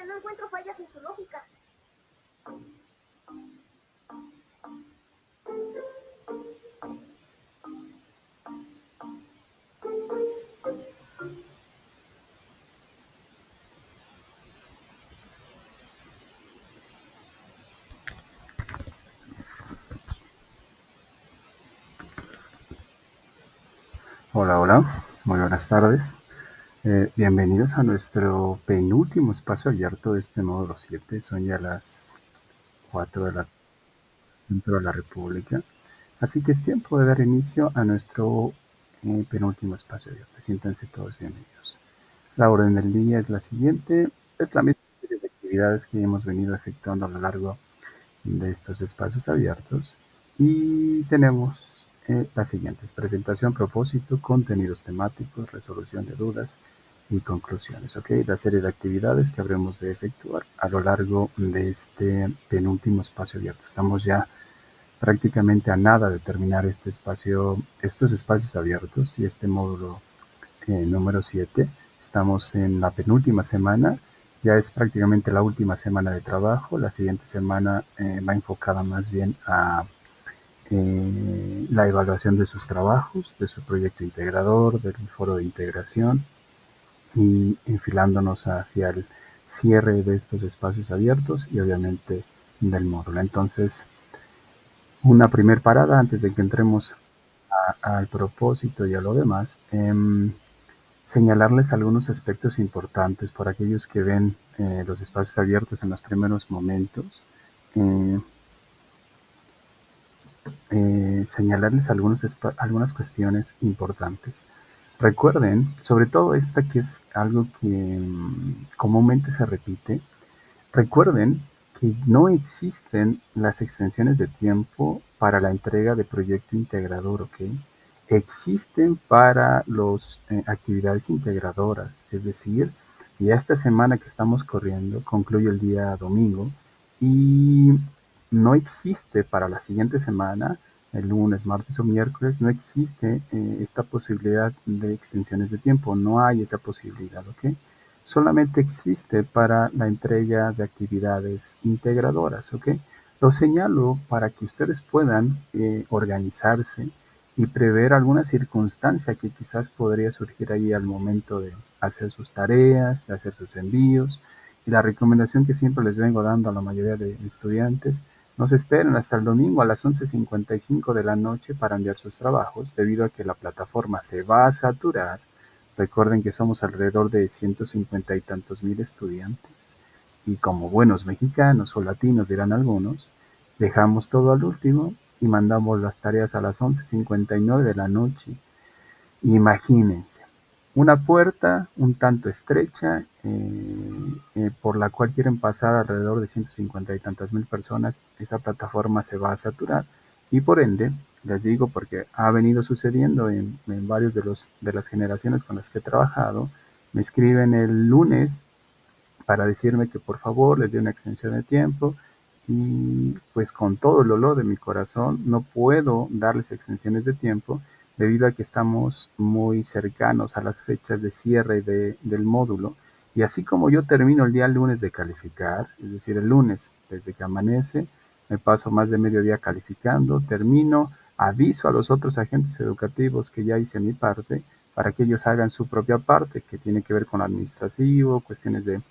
no encuentro fallas en su lógica. Hola, hola, muy buenas tardes. Bienvenidos a nuestro penúltimo espacio abierto de este módulo 7. Son ya las 4 de la centro de la República. Así que es tiempo de dar inicio a nuestro penúltimo espacio abierto. Siéntanse todos bienvenidos. La orden del día es la siguiente. Es la misma serie de actividades que hemos venido efectuando a lo largo de estos espacios abiertos. Y tenemos las siguientes: presentación, propósito, contenidos temáticos, resolución de dudas y conclusiones. ¿Ok? La serie de actividades que habremos de efectuar a lo largo de este penúltimo espacio abierto. Estamos ya prácticamente a nada de terminar estos espacios abiertos y este módulo número 7. Estamos en la penúltima semana, ya es prácticamente la última semana de trabajo. La siguiente semana va enfocada más bien a la evaluación de sus trabajos, de su proyecto integrador, del foro de integración y enfilándonos hacia el cierre de estos espacios abiertos y obviamente del módulo. Entonces, una primer parada antes de que entremos al propósito y a lo demás. Señalarles algunos aspectos importantes para aquellos que ven los espacios abiertos en los primeros momentos. Eh, Señalarles algunas cuestiones importantes. Recuerden, sobre todo esta que es algo que comúnmente se repite, recuerden que no existen las extensiones de tiempo para la entrega de proyecto integrador, ¿ok? Existen para las actividades integradoras, es decir, ya esta semana que estamos corriendo concluye el día domingo y no existe para la siguiente semana, el lunes, martes o miércoles, no existe esta posibilidad de extensiones de tiempo, no hay esa posibilidad, ¿ok? Solamente existe para la entrega de actividades integradoras, ¿ok? Lo señalo para que ustedes puedan organizarse y prever alguna circunstancia que quizás podría surgir ahí al momento de hacer sus tareas, de hacer sus envíos. Y la recomendación que siempre les vengo dando a la mayoría de estudiantes: no se esperen hasta el domingo a las 11:55 de la noche para enviar sus trabajos, debido a que la plataforma se va a saturar. Recuerden que somos alrededor de 150 y tantos mil estudiantes y, como buenos mexicanos o latinos dirán algunos, dejamos todo al último y mandamos las tareas a las 11:59 de la noche. Imagínense, una puerta un tanto estrecha por la cual quieren pasar alrededor de 150 y tantas mil personas. Esa plataforma se va a saturar y, por ende, les digo porque ha venido sucediendo en varios de las generaciones con las que he trabajado. Me escriben el lunes para decirme que por favor les dé una extensión de tiempo, y pues con todo el dolor de mi corazón no puedo darles extensiones de tiempo debido a que estamos muy cercanos a las fechas de cierre del módulo. Y así como yo termino el día lunes de calificar, es decir, el lunes desde que amanece, me paso más de mediodía calificando, termino, aviso a los otros agentes educativos que ya hice mi parte para que ellos hagan su propia parte, que tiene que ver con lo administrativo, cuestiones de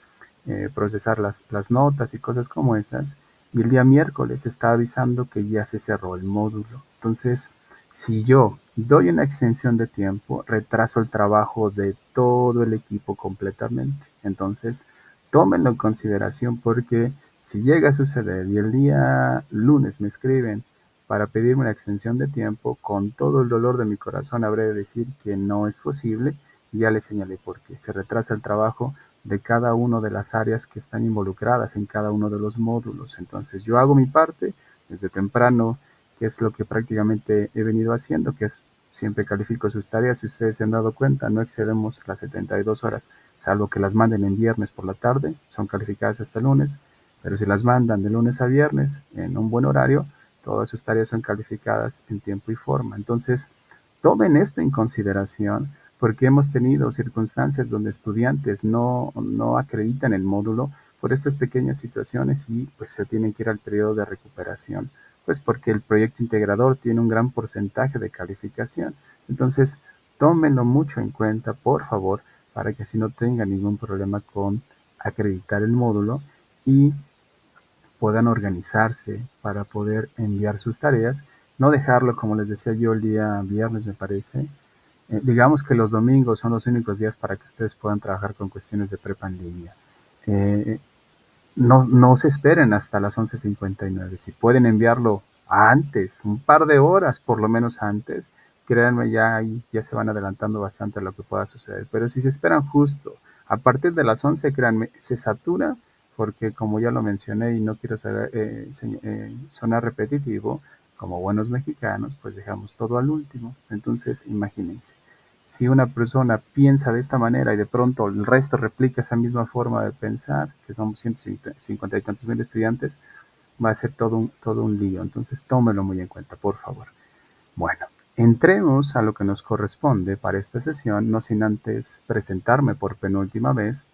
procesar las notas y cosas como esas. Y el día miércoles está avisando que ya se cerró el módulo. Entonces, si yo doy una extensión de tiempo, retraso el trabajo de todo el equipo completamente. Entonces, tómenlo en consideración, porque si llega a suceder y el día lunes me escriben para pedirme una extensión de tiempo, con todo el dolor de mi corazón habré de decir que no es posible. Y ya les señalé por qué. Se retrasa el trabajo de cada una de las áreas que están involucradas en cada uno de los módulos. Entonces yo hago mi parte desde temprano, que es lo que prácticamente he venido haciendo, que es siempre califico sus tareas. Si ustedes se han dado cuenta, no excedemos las 72 horas, salvo que las manden en viernes por la tarde, son calificadas hasta el lunes. Pero si las mandan de lunes a viernes en un buen horario, todas sus tareas son calificadas en tiempo y forma. Entonces, tomen esto en consideración, porque hemos tenido circunstancias donde estudiantes no acreditan el módulo por estas pequeñas situaciones y pues se tienen que ir al periodo de recuperación, pues porque el proyecto integrador tiene un gran porcentaje de calificación. Entonces, tómenlo mucho en cuenta, por favor, para que así no tengan ningún problema con acreditar el módulo y puedan organizarse para poder enviar sus tareas, no dejarlo, como les decía yo, el día viernes, me parece. Digamos que los domingos son los únicos días para que ustedes puedan trabajar con cuestiones de prepa en línea. Eh, no se esperen hasta las 11:59. Si pueden enviarlo antes, un par de horas por lo menos antes, créanme, ya ahí ya se van adelantando bastante a lo que pueda suceder. Pero si se esperan justo a partir de las 11, créanme, se satura porque como ya lo mencioné y no quiero sonar repetitivo, como buenos mexicanos, pues dejamos todo al último. Entonces, imagínense. Si una persona piensa de esta manera y de pronto el resto replica esa misma forma de pensar, que son 150 y tantos mil estudiantes, va a ser todo un lío. Entonces tómelo muy en cuenta, por favor. Bueno, entremos a lo que nos corresponde para esta sesión, no sin antes presentarme por penúltima vez.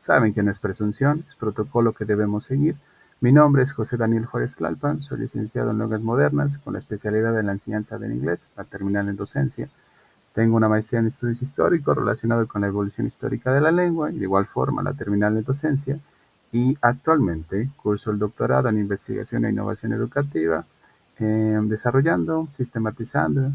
Saben que no es presunción, es protocolo que debemos seguir. Mi nombre es José Daniel Juárez Tlalpan, soy licenciado en Lenguas Modernas con la especialidad en la enseñanza del inglés, la terminal en docencia. Tengo una maestría en estudios históricos relacionado con la evolución histórica de la lengua y de igual forma la terminal en docencia y actualmente curso el doctorado en investigación e innovación educativa, desarrollando, sistematizando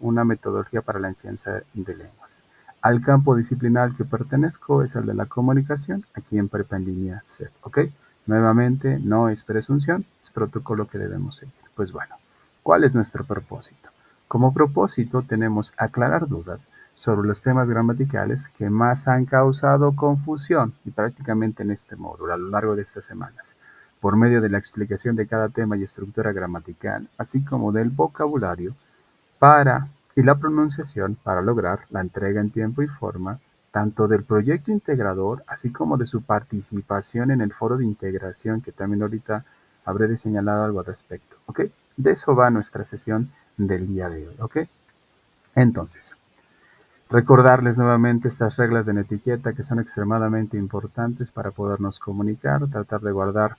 una metodología para la enseñanza de lenguas. Al campo disciplinar al que pertenezco es el de la comunicación, aquí en Prepa en Línea CEP, ¿ok? Nuevamente, no es presunción, es protocolo que debemos seguir. Pues bueno, ¿cuál es nuestro propósito? Como propósito tenemos aclarar dudas sobre los temas gramaticales que más han causado confusión y prácticamente en este módulo a lo largo de estas semanas, por medio de la explicación de cada tema y estructura gramatical, así como del vocabulario para y la pronunciación para lograr la entrega en tiempo y forma tanto del proyecto integrador, así como de su participación en el foro de integración, que también ahorita habré de señalar algo al respecto, ¿ok? De eso va nuestra sesión del día de hoy, ¿ok? Entonces, recordarles nuevamente estas reglas de etiqueta que son extremadamente importantes para podernos comunicar, tratar de guardar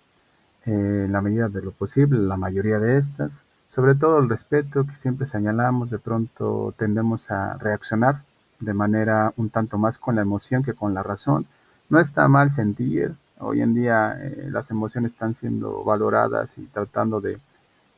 en la medida de lo posible la mayoría de estas, sobre todo el respeto que siempre señalamos, de pronto tendemos a reaccionar de manera un tanto más con la emoción que con la razón. No está mal sentir, hoy en día las emociones están siendo valoradas y tratando de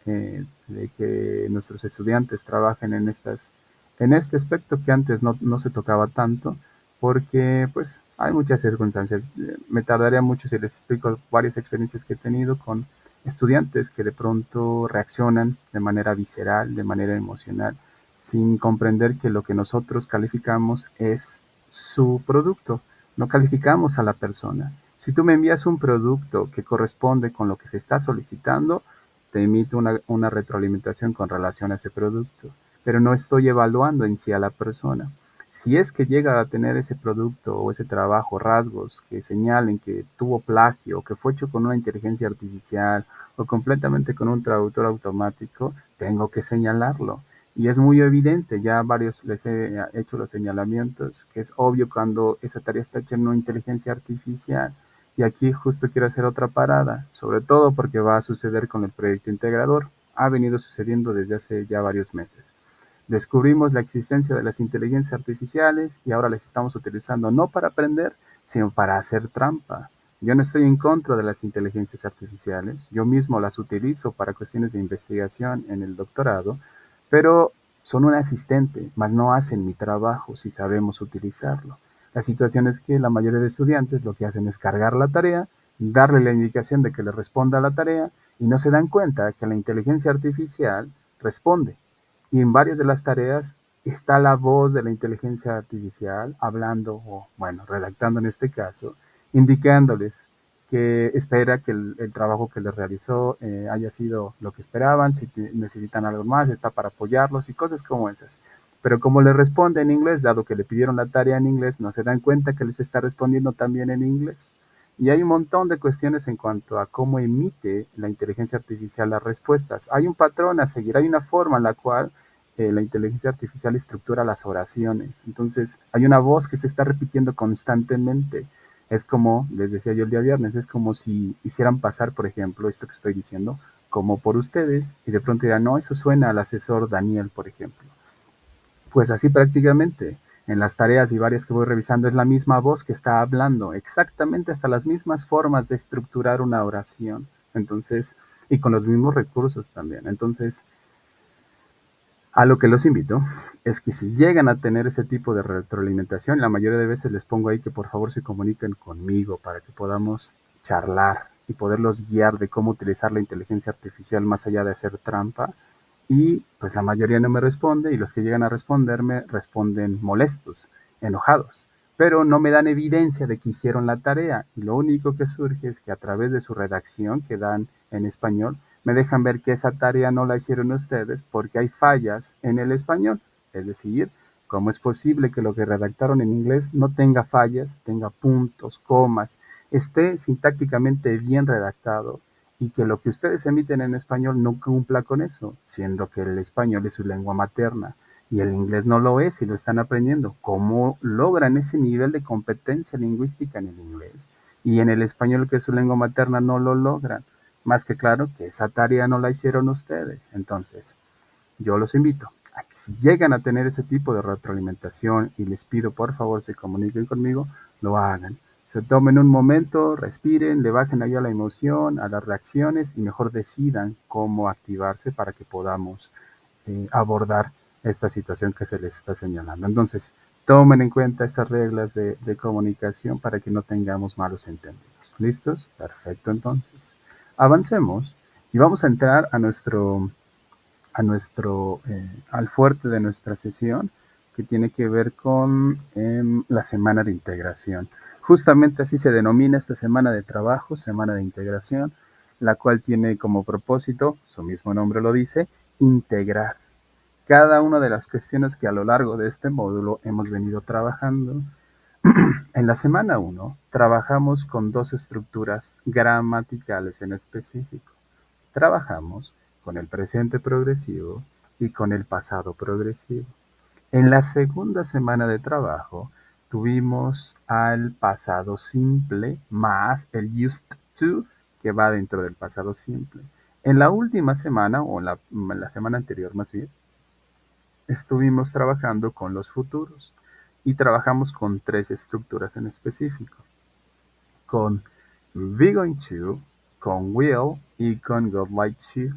que nuestros estudiantes trabajen en este aspecto que antes no se tocaba tanto, porque pues hay muchas circunstancias. Me tardaría mucho si les explico varias experiencias que he tenido con estudiantes que de pronto reaccionan de manera visceral, de manera emocional, sin comprender que lo que nosotros calificamos es su producto, no calificamos a la persona. Si tú me envías un producto que corresponde con lo que se está solicitando, te emito una retroalimentación con relación a ese producto, pero no estoy evaluando en sí a la persona. Si es que llega a tener ese producto o ese trabajo rasgos que señalen que tuvo plagio, o que fue hecho con una inteligencia artificial o completamente con un traductor automático, tengo que señalarlo. Y es muy evidente, ya varios les he hecho los señalamientos, que es obvio cuando esa tarea está hecha en una inteligencia artificial. Y aquí justo quiero hacer otra parada, sobre todo porque va a suceder con el proyecto integrador. Ha venido sucediendo desde hace ya varios meses. Descubrimos la existencia de las inteligencias artificiales y ahora las estamos utilizando no para aprender, sino para hacer trampa. Yo no estoy en contra de las inteligencias artificiales, yo mismo las utilizo para cuestiones de investigación en el doctorado, pero son un asistente, mas no hacen mi trabajo si sabemos utilizarlo. La situación es que la mayoría de estudiantes lo que hacen es cargar la tarea, darle la indicación de que le responda a la tarea y no se dan cuenta que la inteligencia artificial responde. Y en varias de las tareas está la voz de la inteligencia artificial hablando o, bueno, redactando en este caso, indicándoles que espera que el trabajo que les realizó haya sido lo que esperaban, si necesitan algo más, está para apoyarlos y cosas como esas. Pero como le responde en inglés, dado que le pidieron la tarea en inglés, no se dan cuenta que les está respondiendo también en inglés. Y hay un montón de cuestiones en cuanto a cómo emite la inteligencia artificial las respuestas. Hay un patrón a seguir, hay una forma en la cual la inteligencia artificial estructura las oraciones. Entonces, hay una voz que se está repitiendo constantemente. Es como, les decía yo el día viernes, es como si hicieran pasar, por ejemplo, esto que estoy diciendo, como por ustedes, y de pronto dirán, no, eso suena al asesor Daniel, por ejemplo. Pues así prácticamente. En las tareas y varias que voy revisando es la misma voz que está hablando, exactamente hasta las mismas formas de estructurar una oración. Entonces, y con los mismos recursos también. Entonces, a lo que los invito es que si llegan a tener ese tipo de retroalimentación, la mayoría de veces les pongo ahí que por favor se comuniquen conmigo para que podamos charlar y poderlos guiar de cómo utilizar la inteligencia artificial más allá de hacer trampa. Y pues la mayoría no me responde y los que llegan a responderme responden molestos, enojados, pero no me dan evidencia de que hicieron la tarea y lo único que surge es que a través de su redacción que dan en español me dejan ver que esa tarea no la hicieron ustedes porque hay fallas en el español. Es decir, ¿cómo es posible que lo que redactaron en inglés no tenga fallas, tenga puntos, comas, esté sintácticamente bien redactado y que lo que ustedes emiten en español no cumpla con eso, siendo que el español es su lengua materna y el inglés no lo es y lo están aprendiendo? ¿Cómo logran ese nivel de competencia lingüística en el inglés? Y en el español, que es su lengua materna, no lo logran. Más que claro que esa tarea no la hicieron ustedes. Entonces, yo los invito a que si llegan a tener ese tipo de retroalimentación y les pido por favor se comuniquen conmigo, lo hagan. Se tomen un momento, respiren, le bajen ahí a la emoción, a las reacciones y mejor decidan cómo activarse para que podamos abordar esta situación que se les está señalando. Entonces, tomen en cuenta estas reglas de comunicación para que no tengamos malos entendidos. ¿Listos? Perfecto, entonces. Avancemos y vamos a entrar al fuerte de nuestra sesión, que tiene que ver con la semana de integración. Justamente así se denomina esta semana de trabajo, semana de integración, la cual tiene como propósito, su mismo nombre lo dice, integrar cada una de las cuestiones que a lo largo de este módulo hemos venido trabajando. En la semana 1 trabajamos con dos estructuras gramaticales en específico. Trabajamos con el presente progresivo y con el pasado progresivo. En la segunda semana de trabajo tuvimos al pasado simple más el used to que va dentro del pasado simple. En la última semana, o la semana anterior más bien, estuvimos trabajando con los futuros y trabajamos con tres estructuras en específico, con be going to, con will y con would like to.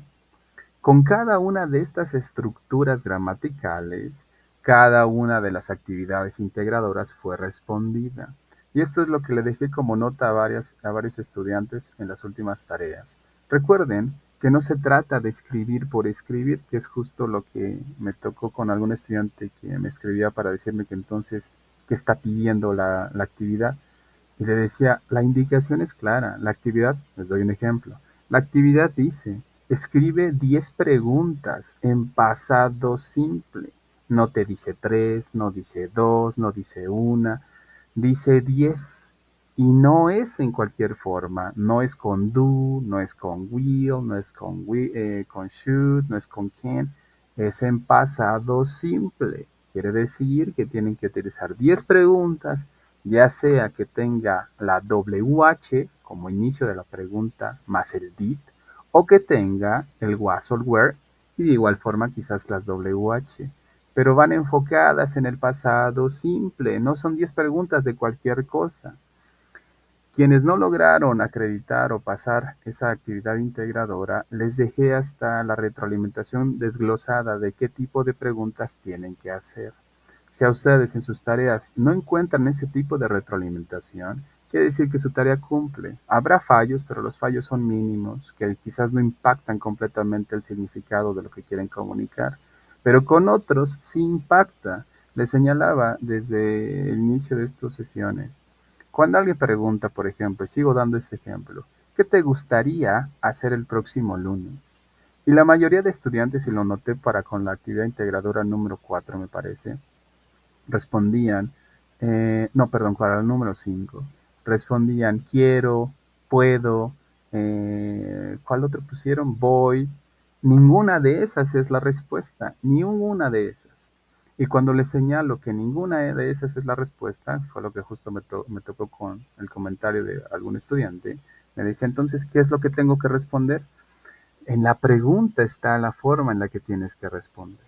Con cada una de estas estructuras gramaticales, cada una de las actividades integradoras fue respondida. Y esto es lo que le dejé como nota a varios estudiantes en las últimas tareas. Recuerden que no se trata de escribir por escribir, que es justo lo que me tocó con algún estudiante que me escribía para decirme que entonces, que está pidiendo la actividad. Y le decía, la indicación es clara, la actividad, les doy un ejemplo, la actividad dice, escribe 10 preguntas en pasado simple. No te dice 3, no dice 2, no dice una, dice 10. Y no es en cualquier forma, no es con do, no es con will, no es con should, no es con can, es en pasado simple. Quiere decir que tienen que utilizar 10 preguntas, ya sea que tenga la WH como inicio de la pregunta más el did, o que tenga el was or were y de igual forma quizás las WH, pero van enfocadas en el pasado simple, no son 10 preguntas de cualquier cosa. Quienes no lograron acreditar o pasar esa actividad integradora, les dejé hasta la retroalimentación desglosada de qué tipo de preguntas tienen que hacer. Si a ustedes en sus tareas no encuentran ese tipo de retroalimentación, quiere decir que su tarea cumple. Habrá fallos, pero los fallos son mínimos, que quizás no impactan completamente el significado de lo que quieren comunicar. Pero con otros sí impacta. Les señalaba desde el inicio de estas sesiones. Cuando alguien pregunta, por ejemplo, y sigo dando este ejemplo, ¿qué te gustaría hacer el próximo lunes? Y la mayoría de estudiantes, y lo noté para con la actividad integradora número 4, me parece, respondían, no, perdón, para el número 5, respondían quiero, puedo, ¿cuál otro pusieron? Voy. Ninguna de esas es la respuesta, ni una de esas. Y cuando le señalo que ninguna de esas es la respuesta, fue lo que justo me tocó con el comentario de algún estudiante, me decía, entonces, ¿qué es lo que tengo que responder? En la pregunta está la forma en la que tienes que responder.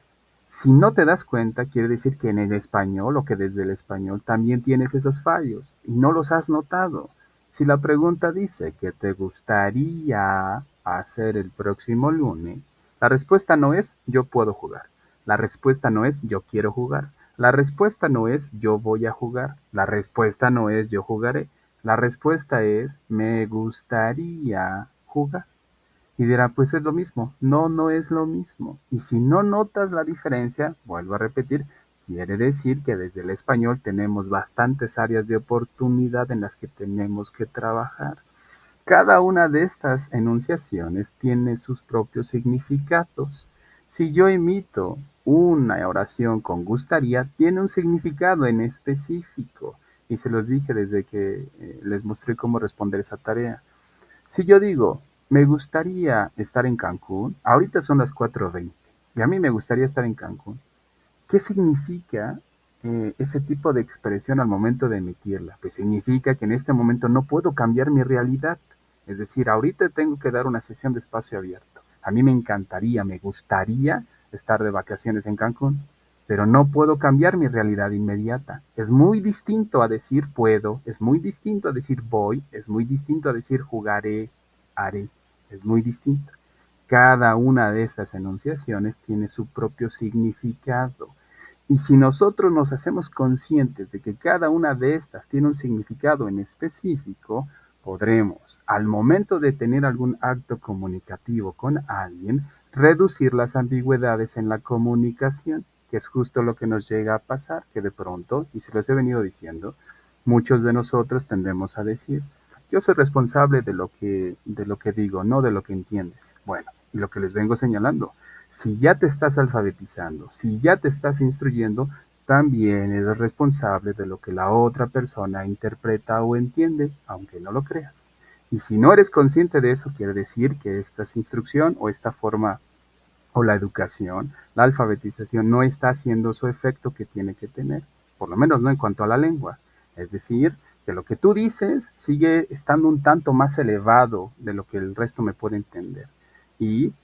Si no te das cuenta, quiere decir que en el español o que desde el español también tienes esos fallos y no los has notado. Si la pregunta dice que te gustaría hacer el próximo lunes, la respuesta no es yo puedo jugar. La respuesta no es yo quiero jugar. La respuesta no es yo voy a jugar. La respuesta no es yo jugaré. La respuesta es me gustaría jugar. Y dirá, pues es lo mismo. No, no es lo mismo. Y si no notas la diferencia, vuelvo a repetir, quiere decir que desde el español tenemos bastantes áreas de oportunidad en las que tenemos que trabajar. Cada una de estas enunciaciones tiene sus propios significados. Si yo emito una oración con gustaría, tiene un significado en específico. Y se los dije desde que les mostré cómo responder esa tarea. Si yo digo, me gustaría estar en Cancún, ahorita son las 4:20 y a mí me gustaría estar en Cancún. ¿Qué significa ese tipo de expresión al momento de emitirla? Pues significa que en este momento no puedo cambiar mi realidad. Es decir, ahorita tengo que dar una sesión de espacio abierto. A mí me encantaría, me gustaría estar de vacaciones en Cancún, pero no puedo cambiar mi realidad inmediata. Es muy distinto a decir puedo, es muy distinto a decir voy, es muy distinto a decir jugaré, haré. Es muy distinto. Cada una de estas enunciaciones tiene su propio significado. Y si nosotros nos hacemos conscientes de que cada una de estas tiene un significado en específico, podremos, al momento de tener algún acto comunicativo con alguien, reducir las ambigüedades en la comunicación, que es justo lo que nos llega a pasar, que de pronto, y se los he venido diciendo, muchos de nosotros tendemos a decir, yo soy responsable de lo que digo, no de lo que entiendes. Bueno, y lo que les vengo señalando, si ya te estás alfabetizando, si ya te estás instruyendo, también eres responsable de lo que la otra persona interpreta o entiende, aunque no lo creas. Y si no eres consciente de eso, quiere decir que esta instrucción o esta forma o la educación, la alfabetización no está haciendo su efecto que tiene que tener, por lo menos no en cuanto a la lengua. Es decir, que lo que tú dices sigue estando un tanto más elevado de lo que el resto me puede entender. Y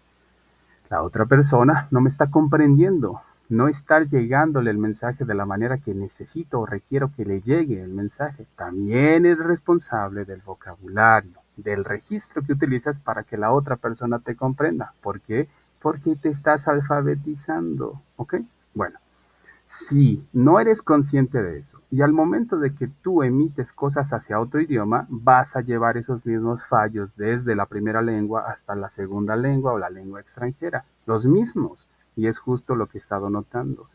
la otra persona no me está comprendiendo, no está llegándole el mensaje de la manera que necesito o requiero que le llegue el mensaje. También es responsable del vocabulario, del registro que utilizas para que la otra persona te comprenda. ¿Por qué? Porque te estás alfabetizando, ¿ok? Bueno, si no eres consciente de eso y al momento de que tú emites cosas hacia otro idioma, vas a llevar esos mismos fallos desde la primera lengua hasta la segunda lengua o la lengua extranjera, los mismos. Y es justo lo que he estado notando.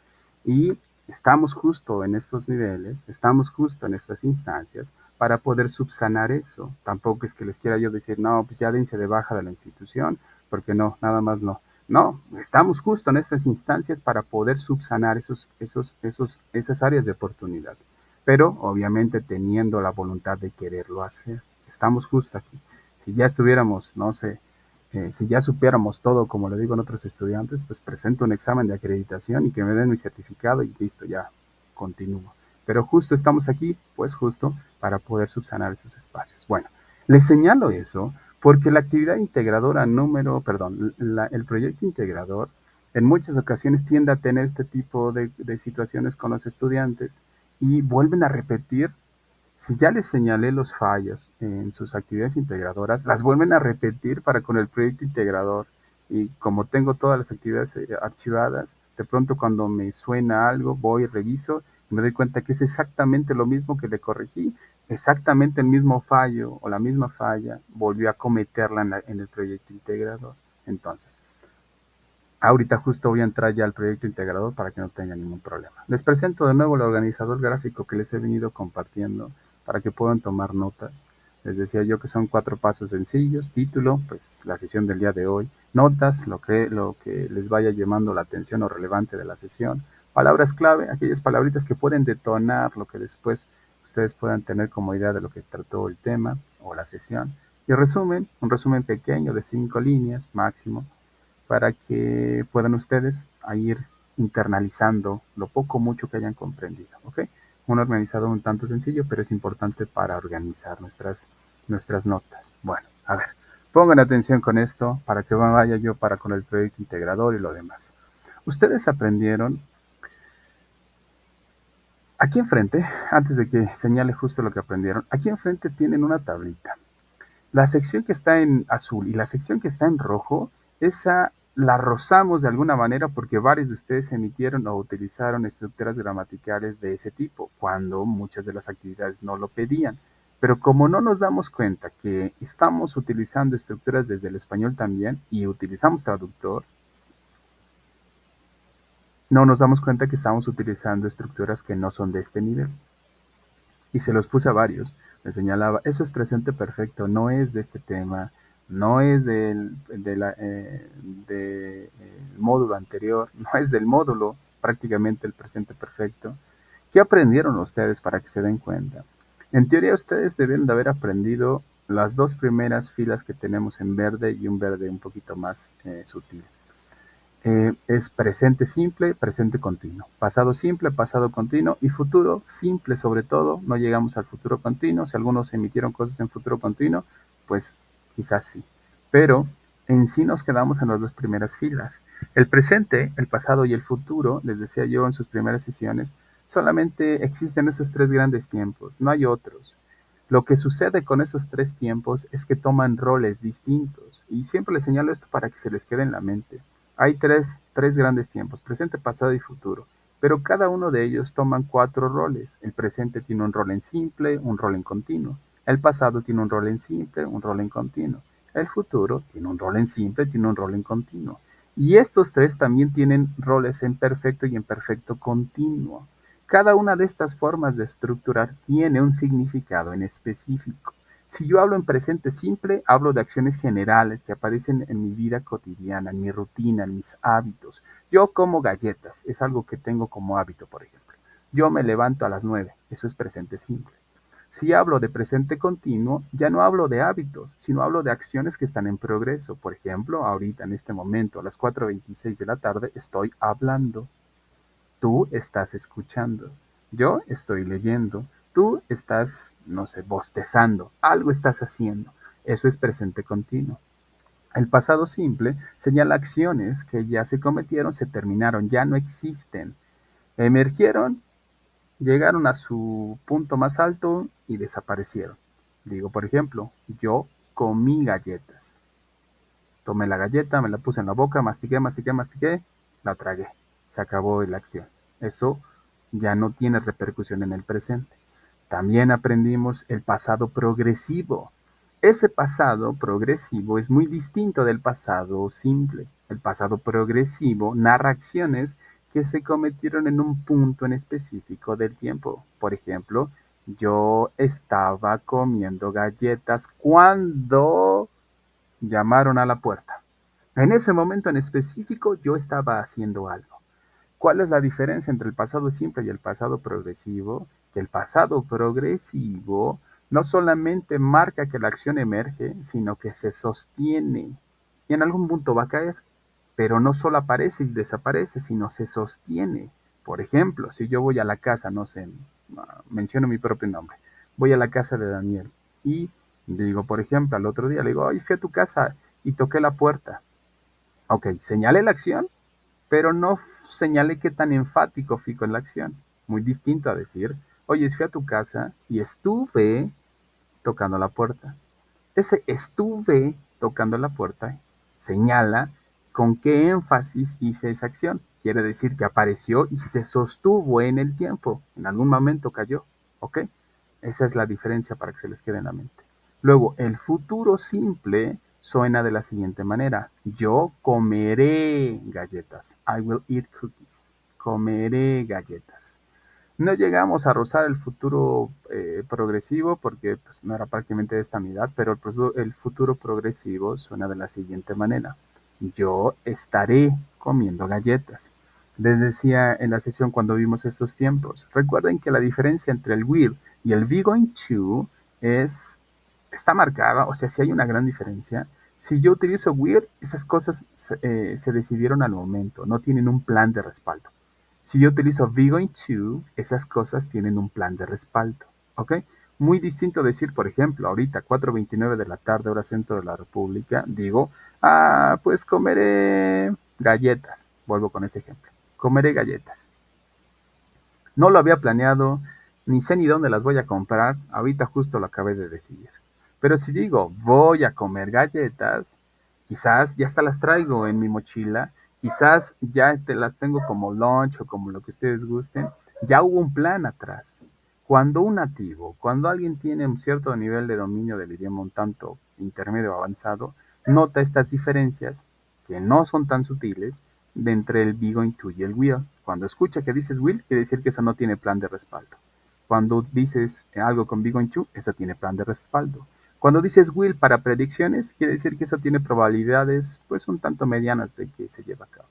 Y estamos justo en estos niveles, estamos justo en estas instancias para poder subsanar eso. Tampoco es que les quiera yo decir, no, pues ya dense de baja de la institución, porque no, nada más no. No, estamos justo en estas instancias para poder subsanar esas áreas de oportunidad, pero obviamente teniendo la voluntad de quererlo hacer. Estamos justo aquí. Si ya estuviéramos, no sé, si ya supiéramos todo, como le digo a otros estudiantes, pues presento un examen de acreditación y que me den mi certificado y listo, ya continúo. Pero justo estamos aquí, pues justo para poder subsanar esos espacios. Bueno, les señalo eso porque la actividad integradora el proyecto integrador en muchas ocasiones tiende a tener este tipo de situaciones con los estudiantes y vuelven a repetir. Si ya les señalé los fallos en sus actividades integradoras, las vuelven a repetir para con el proyecto integrador. Y como tengo todas las actividades archivadas, de pronto cuando me suena algo, voy, reviso y me doy cuenta que es exactamente lo mismo que le corregí, exactamente el mismo fallo o la misma falla, volvió a cometerla en el proyecto integrador. Entonces, ahorita justo voy a entrar ya al proyecto integrador para que no tenga ningún problema. Les presento de nuevo el organizador gráfico que les he venido compartiendo para que puedan tomar notas. Les decía yo que son 4 pasos sencillos. Título, pues la sesión del día de hoy. Notas, lo que les vaya llamando la atención o relevante de la sesión. Palabras clave, aquellas palabritas que pueden detonar lo que después ustedes puedan tener como idea de lo que trató el tema o la sesión. Y resumen, un resumen pequeño de 5 líneas máximo para que puedan ustedes ir internalizando lo poco o mucho que hayan comprendido, ¿ok? Un organizador un tanto sencillo, pero es importante para organizar nuestras notas. Bueno, a ver, pongan atención con esto para que vaya yo para con el proyecto integrador y lo demás. Ustedes aprendieron aquí enfrente, antes de que señale justo lo que aprendieron, aquí enfrente tienen una tablita. La sección que está en azul y la sección que está en rojo, esa la rozamos de alguna manera porque varios de ustedes emitieron o utilizaron estructuras gramaticales de ese tipo, cuando muchas de las actividades no lo pedían. Pero como no nos damos cuenta que estamos utilizando estructuras desde el español también y utilizamos traductor, no nos damos cuenta que estamos utilizando estructuras que no son de este nivel. Y se los puse a varios. Me señalaba, eso es presente perfecto, no es de este tema, no es del módulo anterior, no es del módulo, prácticamente el presente perfecto. ¿Qué aprendieron ustedes para que se den cuenta? En teoría ustedes deben de haber aprendido las dos primeras filas que tenemos en verde y un verde un poquito más sutil. Es presente simple, presente continuo, pasado simple, pasado continuo y futuro simple sobre todo. No llegamos al futuro continuo. Si algunos emitieron cosas en futuro continuo, pues quizás sí. Pero en sí nos quedamos en las dos primeras filas. El presente, el pasado y el futuro, les decía yo en sus primeras sesiones, solamente existen esos tres grandes tiempos, no hay otros. Lo que sucede con esos tres tiempos es que toman roles distintos y siempre les señalo esto para que se les quede en la mente. Hay tres grandes tiempos, presente, pasado y futuro, pero cada uno de ellos toman cuatro roles. El presente tiene un rol en simple, un rol en continuo. El pasado tiene un rol en simple, un rol en continuo. El futuro tiene un rol en simple, tiene un rol en continuo. Y estos tres también tienen roles en perfecto y en perfecto continuo. Cada una de estas formas de estructurar tiene un significado en específico. Si yo hablo en presente simple, hablo de acciones generales que aparecen en mi vida cotidiana, en mi rutina, en mis hábitos. Yo como galletas, es algo que tengo como hábito, por ejemplo. Yo me levanto a las 9, eso es presente simple. Si hablo de presente continuo, ya no hablo de hábitos, sino hablo de acciones que están en progreso. Por ejemplo, ahorita en este momento, a las 4:26 de la tarde, estoy hablando. Tú estás escuchando, yo estoy leyendo, tú estás, no sé, bostezando, algo estás haciendo. Eso es presente continuo. El pasado simple señala acciones que ya se cometieron, se terminaron, ya no existen. Emergieron, llegaron a su punto más alto y desaparecieron. Digo, por ejemplo, yo comí galletas. Tomé la galleta, me la puse en la boca, mastiqué, mastiqué, mastiqué, la tragué. Se acabó la acción. Eso ya no tiene repercusión en el presente. También aprendimos el pasado progresivo. Ese pasado progresivo es muy distinto del pasado simple. El pasado progresivo narra acciones que se cometieron en un punto en específico del tiempo. Por ejemplo, yo estaba comiendo galletas cuando llamaron a la puerta. En ese momento en específico yo estaba haciendo algo. ¿Cuál es la diferencia entre el pasado simple y el pasado progresivo? Que el pasado progresivo no solamente marca que la acción emerge, sino que se sostiene y en algún punto va a caer, pero no solo aparece y desaparece, sino se sostiene. Por ejemplo, si yo voy a la casa, no sé, menciono mi propio nombre, voy a la casa de Daniel y digo, por ejemplo, al otro día le digo, oye, fui a tu casa y toqué la puerta. Ok, señalé la acción, pero no señalé qué tan enfático fui con la acción. Muy distinto a decir, oye, fui a tu casa y estuve tocando la puerta. Ese estuve tocando la puerta señala con qué énfasis hice esa acción. Quiere decir que apareció y se sostuvo en el tiempo. En algún momento cayó. ¿Ok? Esa es la diferencia para que se les quede en la mente. Luego, el futuro simple suena de la siguiente manera. Yo comeré galletas. I will eat cookies. Comeré galletas. No llegamos a rozar el futuro progresivo porque pues, no era prácticamente de esta unidad, pero el futuro progresivo suena de la siguiente manera. Yo estaré comiendo galletas. Les decía en la sesión cuando vimos estos tiempos, recuerden que la diferencia entre el will y el be going to está marcada, o sea, sí hay una gran diferencia, Si yo utilizo will, esas cosas se decidieron al momento, no tienen un plan de respaldo. Si yo utilizo be going to, esas cosas tienen un plan de respaldo, ¿ok? Muy distinto decir, por ejemplo, ahorita 4:29 de la tarde, hora centro de la República, digo, pues comeré galletas. Vuelvo con ese ejemplo. Comeré galletas. No lo había planeado, ni sé ni dónde las voy a comprar, ahorita justo lo acabé de decidir. Pero si digo voy a comer galletas, quizás ya hasta las traigo en mi mochila, quizás ya te las tengo como lunch o como lo que ustedes gusten, ya hubo un plan atrás. Cuando un nativo, cuando alguien tiene un cierto nivel de dominio del idioma un tanto intermedio o avanzado, nota estas diferencias que no son tan sutiles de entre el be going to y el will. Cuando escucha que dices will, quiere decir que eso no tiene plan de respaldo. Cuando dices algo con be going to, eso tiene plan de respaldo. Cuando dices will para predicciones, quiere decir que eso tiene probabilidades pues un tanto medianas de que se lleve a cabo.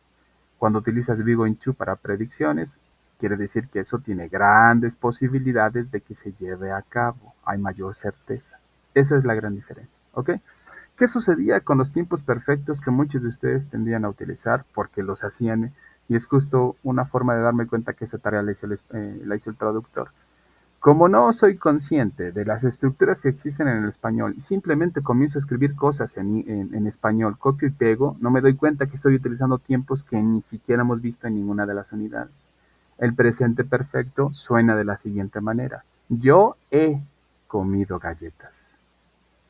Cuando utilizas be going to para predicciones, quiere decir que eso tiene grandes posibilidades de que se lleve a cabo. Hay mayor certeza. Esa es la gran diferencia, ¿ok? ¿Qué sucedía con los tiempos perfectos que muchos de ustedes tendían a utilizar porque los hacían? Y es justo una forma de darme cuenta que esa tarea la hizo el traductor. Como no soy consciente de las estructuras que existen en el español y simplemente comienzo a escribir cosas en español, copio y pego, no me doy cuenta que estoy utilizando tiempos que ni siquiera hemos visto en ninguna de las unidades. El presente perfecto suena de la siguiente manera. Yo he comido galletas.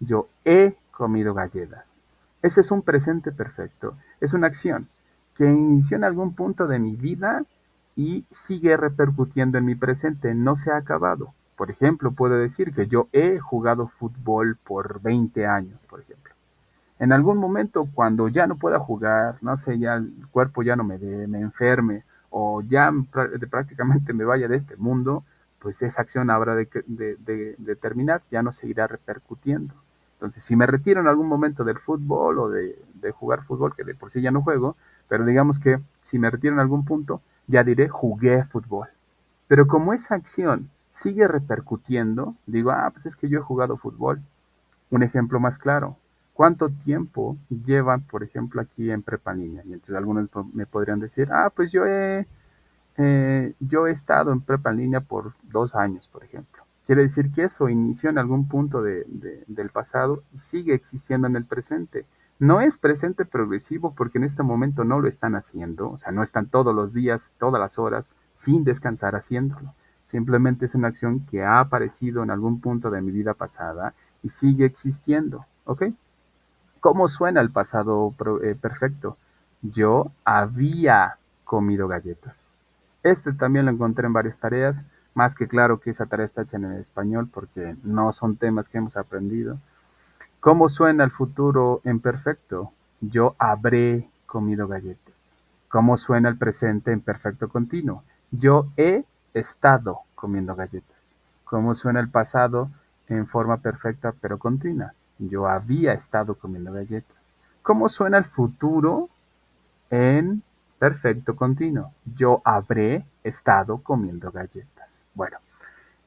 Yo he comido galletas. Ese es un presente perfecto. Es una acción que inició en algún punto de mi vida y sigue repercutiendo en mi presente. No se ha acabado. Por ejemplo, puedo decir que yo he jugado fútbol por 20 años, por ejemplo. En algún momento, cuando ya no pueda jugar, no sé, ya el cuerpo ya no me dé, me enferme o ya prácticamente me vaya de este mundo, pues esa acción habrá de terminar, ya no seguirá repercutiendo. Entonces, si me retiro en algún momento del fútbol o de jugar fútbol, que de por sí ya no juego, pero digamos que si me retiro en algún punto, ya diré jugué fútbol. Pero como esa acción sigue repercutiendo, digo, pues es que yo he jugado fútbol. Un ejemplo más claro, ¿cuánto tiempo llevan, por ejemplo, aquí en prepa niña? Y entonces algunos me podrían decir, pues yo he estado en prepa en línea por 2 años, por ejemplo. Quiere decir que eso inició en algún punto del pasado y sigue existiendo en el presente. No es presente progresivo porque en este momento no lo están haciendo, o sea, no están todos los días, todas las horas, sin descansar haciéndolo. Simplemente es una acción que ha aparecido en algún punto de mi vida pasada y sigue existiendo, ¿ok? ¿Cómo suena el pasado perfecto? Yo había comido galletas. Este también lo encontré en varias tareas, más que claro que esa tarea está hecha en español porque no son temas que hemos aprendido. ¿Cómo suena el futuro en perfecto? Yo habré comido galletas. ¿Cómo suena el presente en perfecto continuo? Yo he estado comiendo galletas. ¿Cómo suena el pasado en forma perfecta pero continua? Yo había estado comiendo galletas. ¿Cómo suena el futuro en perfecto continuo? Yo habré estado comiendo galletas. Bueno,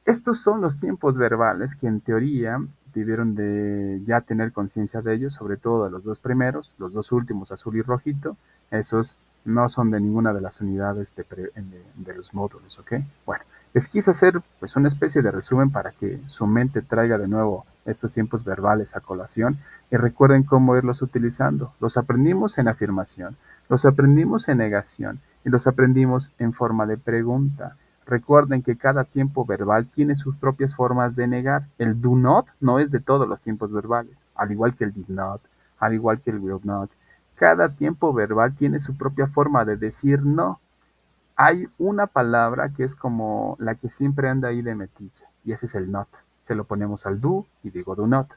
estos son los tiempos verbales que en teoría debieron de ya tener conciencia de ellos, sobre todo de los dos primeros, los dos últimos, azul y rojito. Esos no son de ninguna de las unidades de los módulos, ¿ok? Bueno, les quise hacer pues una especie de resumen para que su mente traiga de nuevo estos tiempos verbales a colación y recuerden cómo irlos utilizando. Los aprendimos en afirmación, los aprendimos en negación y los aprendimos en forma de pregunta. Recuerden que cada tiempo verbal tiene sus propias formas de negar. El do not no es de todos los tiempos verbales, al igual que el did not, al igual que el will not. Cada tiempo verbal tiene su propia forma de decir no. Hay una palabra que es como la que siempre anda ahí de metiche, y ese es el not. Se lo ponemos al do y digo do not.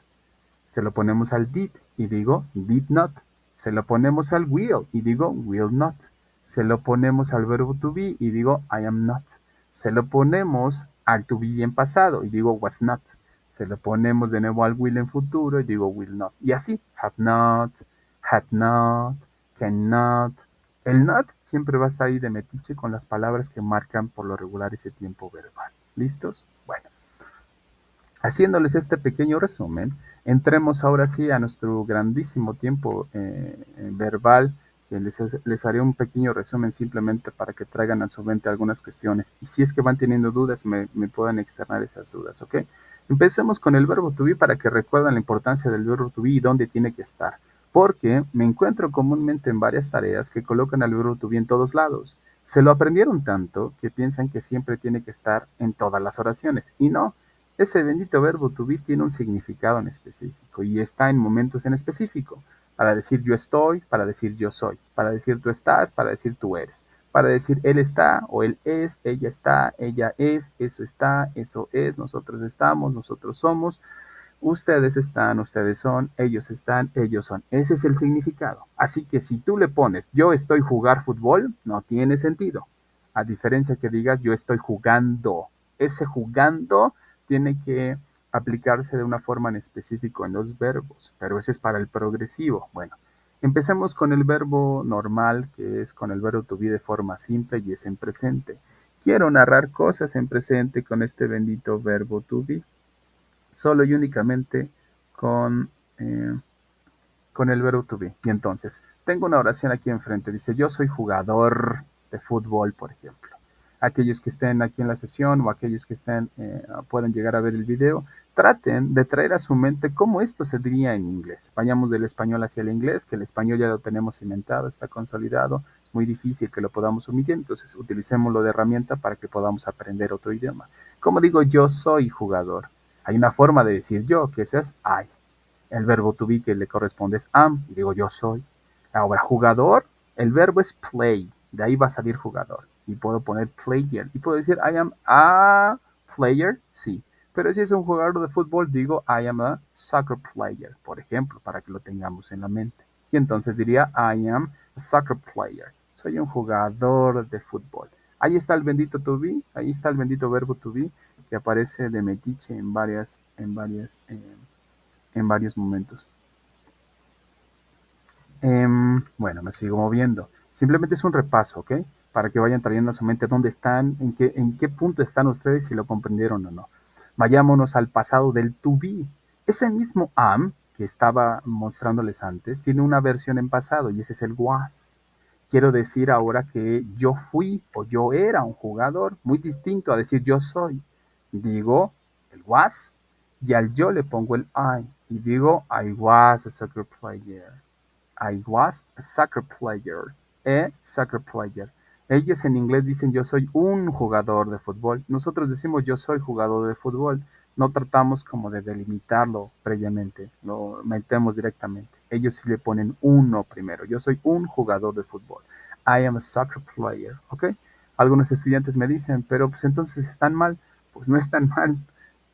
Se lo ponemos al did y digo did not. Se lo ponemos al will y digo will not. Se lo ponemos al verbo to be y digo I am not. Se lo ponemos al to be en pasado y digo was not. Se lo ponemos de nuevo al will en futuro y digo will not. Y así, have not, had not, cannot. El not siempre va a estar ahí de metiche con las palabras que marcan por lo regular ese tiempo verbal. ¿Listos? Bueno, haciéndoles este pequeño resumen, Entremos ahora sí a nuestro grandísimo tiempo verbal, que les haré un pequeño resumen simplemente para que traigan a su mente algunas cuestiones. Y si es que van teniendo dudas, me puedan externar esas dudas, ¿ok? Empecemos con el verbo to be para que recuerden la importancia del verbo to be y dónde tiene que estar. Porque me encuentro comúnmente en varias tareas que colocan al verbo to be en todos lados. Se lo aprendieron tanto que piensan que siempre tiene que estar en todas las oraciones. Y no, ese bendito verbo to be tiene un significado en específico y está en momentos en específico. Para decir yo estoy, para decir yo soy, para decir tú estás, para decir tú eres, para decir él está o él es, ella está, ella es, eso está, eso es, nosotros estamos, nosotros somos, ustedes están, ustedes son, están, ellos son. Ese es el significado. Así que si tú le pones yo estoy jugar fútbol, no tiene sentido. A diferencia que digas yo estoy jugando. Ese jugando tiene que aplicarse de una forma en específico en los verbos, pero ese es para el progresivo. Bueno, empecemos con el verbo normal, que es con el verbo to be de forma simple y es en presente. Quiero narrar cosas en presente con este bendito verbo to be solo y únicamente con, eh, con el verbo to be. Y entonces, tengo una oración aquí enfrente. Dice, yo soy jugador de fútbol, por ejemplo. Aquellos que estén aquí en la sesión o aquellos que estén, pueden llegar a ver el video, traten de traer a su mente cómo esto se diría en inglés. Vayamos del español hacia el inglés, que el español ya lo tenemos cimentado, está consolidado, es muy difícil que lo podamos omitir, entonces utilicémoslo de herramienta para que podamos aprender otro idioma. Como digo, yo soy jugador. Hay una forma de decir yo, que ese es I. El verbo to be que le corresponde es am, y digo yo soy. Ahora, jugador, el verbo es play, de ahí va a salir jugador. Y puedo poner player, y puedo decir I am a player, sí. Pero si es un jugador de fútbol, digo I am a soccer player, por ejemplo, para que lo tengamos en la mente. Y entonces diría I am a soccer player. Soy un jugador de fútbol. Ahí está el bendito to be, ahí está el bendito verbo to be, que aparece de metiche en varios momentos. Bueno, me sigo moviendo. Simplemente es un repaso, ¿ok? Para que vayan trayendo a su mente dónde están, en qué punto están ustedes, si lo comprendieron o no. Vayámonos al pasado del to be. Ese mismo am que estaba mostrándoles antes tiene una versión en pasado y ese es el was. Quiero decir ahora que yo fui o yo era un jugador, muy distinto a decir yo soy. Digo el was y al yo le pongo el I y digo I was a soccer player. I was a soccer player. A soccer player. Ellos en inglés dicen yo soy un jugador de fútbol. Nosotros decimos yo soy jugador de fútbol. No tratamos como de delimitarlo previamente, lo metemos directamente. Ellos sí le ponen uno primero. Yo soy un jugador de fútbol. I am a soccer player, ¿ok? Algunos estudiantes me dicen, pero pues entonces están mal. Pues no están mal,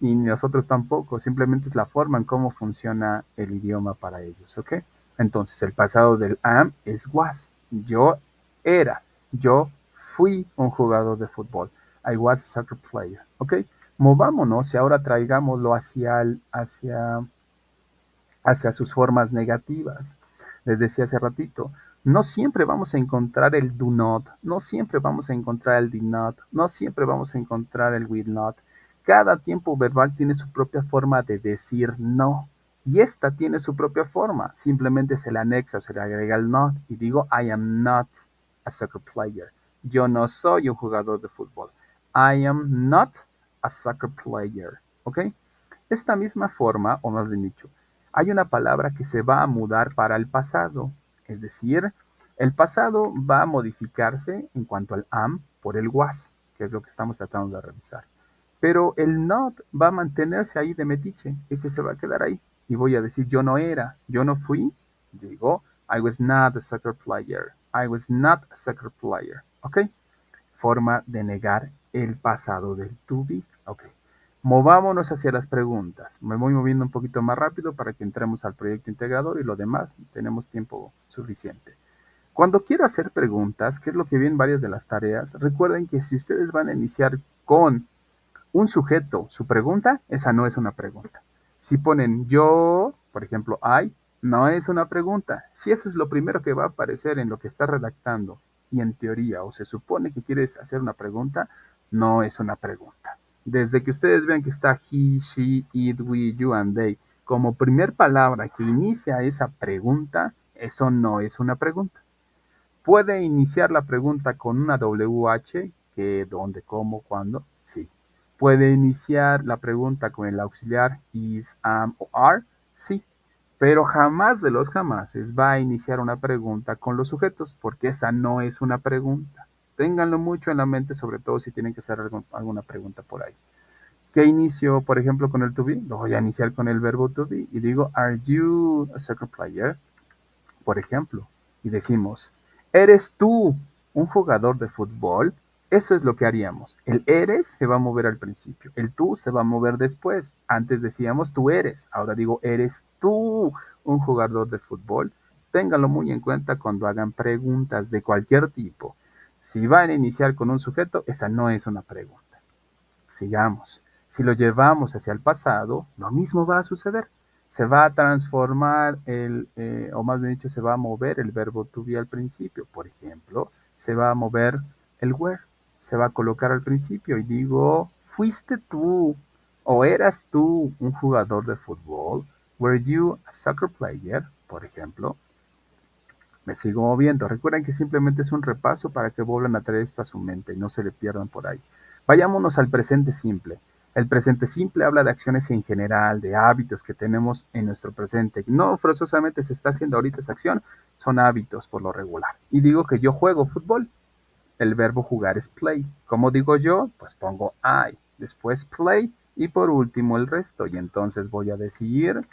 y nosotros tampoco. Simplemente es la forma en cómo funciona el idioma para ellos, ¿ok? Entonces el pasado del am es was. Yo era, yo fui un jugador de fútbol. I was a soccer player, ¿ok? Movámonos y ahora traigámoslo hacia sus formas negativas. Les decía hace ratito, no siempre vamos a encontrar el do not, no siempre vamos a encontrar el did not, no siempre vamos a encontrar el will not. Cada tiempo verbal tiene su propia forma de decir no. Y esta tiene su propia forma. Simplemente se le anexa o se le agrega el not y digo I am not a soccer player. Yo no soy un jugador de fútbol. I am not a soccer player. ¿Ok? Esta misma forma, o más bien dicho, hay una palabra que se va a mudar para el pasado, es decir, el pasado va a modificarse en cuanto al am por el was, que es lo que estamos tratando de revisar. Pero el not va a mantenerse ahí de metiche, ese se va a quedar ahí. Y voy a decir yo no era, yo no fui, digo I was not a soccer player, I was not a soccer player, ¿ok? Forma de negar el pasado del to be, ¿ok? Movámonos hacia las preguntas. Me voy moviendo un poquito más rápido para que entremos al proyecto integrador y lo demás tenemos tiempo suficiente. Cuando quiero hacer preguntas, que es lo que vi en varias de las tareas, recuerden que si ustedes van a iniciar con un sujeto, su pregunta, esa no es una pregunta. Si ponen yo, por ejemplo, I, no es una pregunta. Si eso es lo primero que va a aparecer en lo que está redactando y en teoría o se supone que quieres hacer una pregunta, no es una pregunta. Desde que ustedes vean que está he, she, it, we, you and they como primer palabra que inicia esa pregunta, eso no es una pregunta. ¿Puede iniciar la pregunta con una WH? ¿Qué, dónde, cómo, cuándo? Sí. ¿Puede iniciar la pregunta con el auxiliar is, am o are? Sí. Pero jamás de los jamases va a iniciar una pregunta con los sujetos, porque esa no es una pregunta. Ténganlo mucho en la mente, sobre todo si tienen que hacer alguna pregunta por ahí. ¿Qué inicio, por ejemplo, con el to be? Lo voy a iniciar con el verbo to be y digo, ¿Are you a soccer player? Por ejemplo, y decimos, ¿eres tú un jugador de fútbol? Eso es lo que haríamos. El eres se va a mover al principio, el tú se va a mover después. Antes decíamos tú eres, ahora digo, ¿eres tú un jugador de fútbol? Ténganlo muy en cuenta cuando hagan preguntas de cualquier tipo. Si van a iniciar con un sujeto, esa no es una pregunta. Sigamos. Si lo llevamos hacia el pasado, lo mismo va a suceder. Se va a transformar o más bien dicho, se va a mover el verbo to be al principio. Por ejemplo, se va a mover el were. Se va a colocar al principio y digo, ¿fuiste tú o eras tú un jugador de fútbol? ¿Were you a soccer player? Por ejemplo. Me sigo moviendo. Recuerden que simplemente es un repaso para que vuelvan a traer esto a su mente y no se le pierdan por ahí. Vayámonos al presente simple. El presente simple habla de acciones en general, de hábitos que tenemos en nuestro presente. No forzosamente se está haciendo ahorita esa acción, son hábitos por lo regular. Y digo que yo juego fútbol. El verbo jugar es play. ¿Cómo digo yo? Pues pongo I, después play y por último el resto. Y entonces voy a decir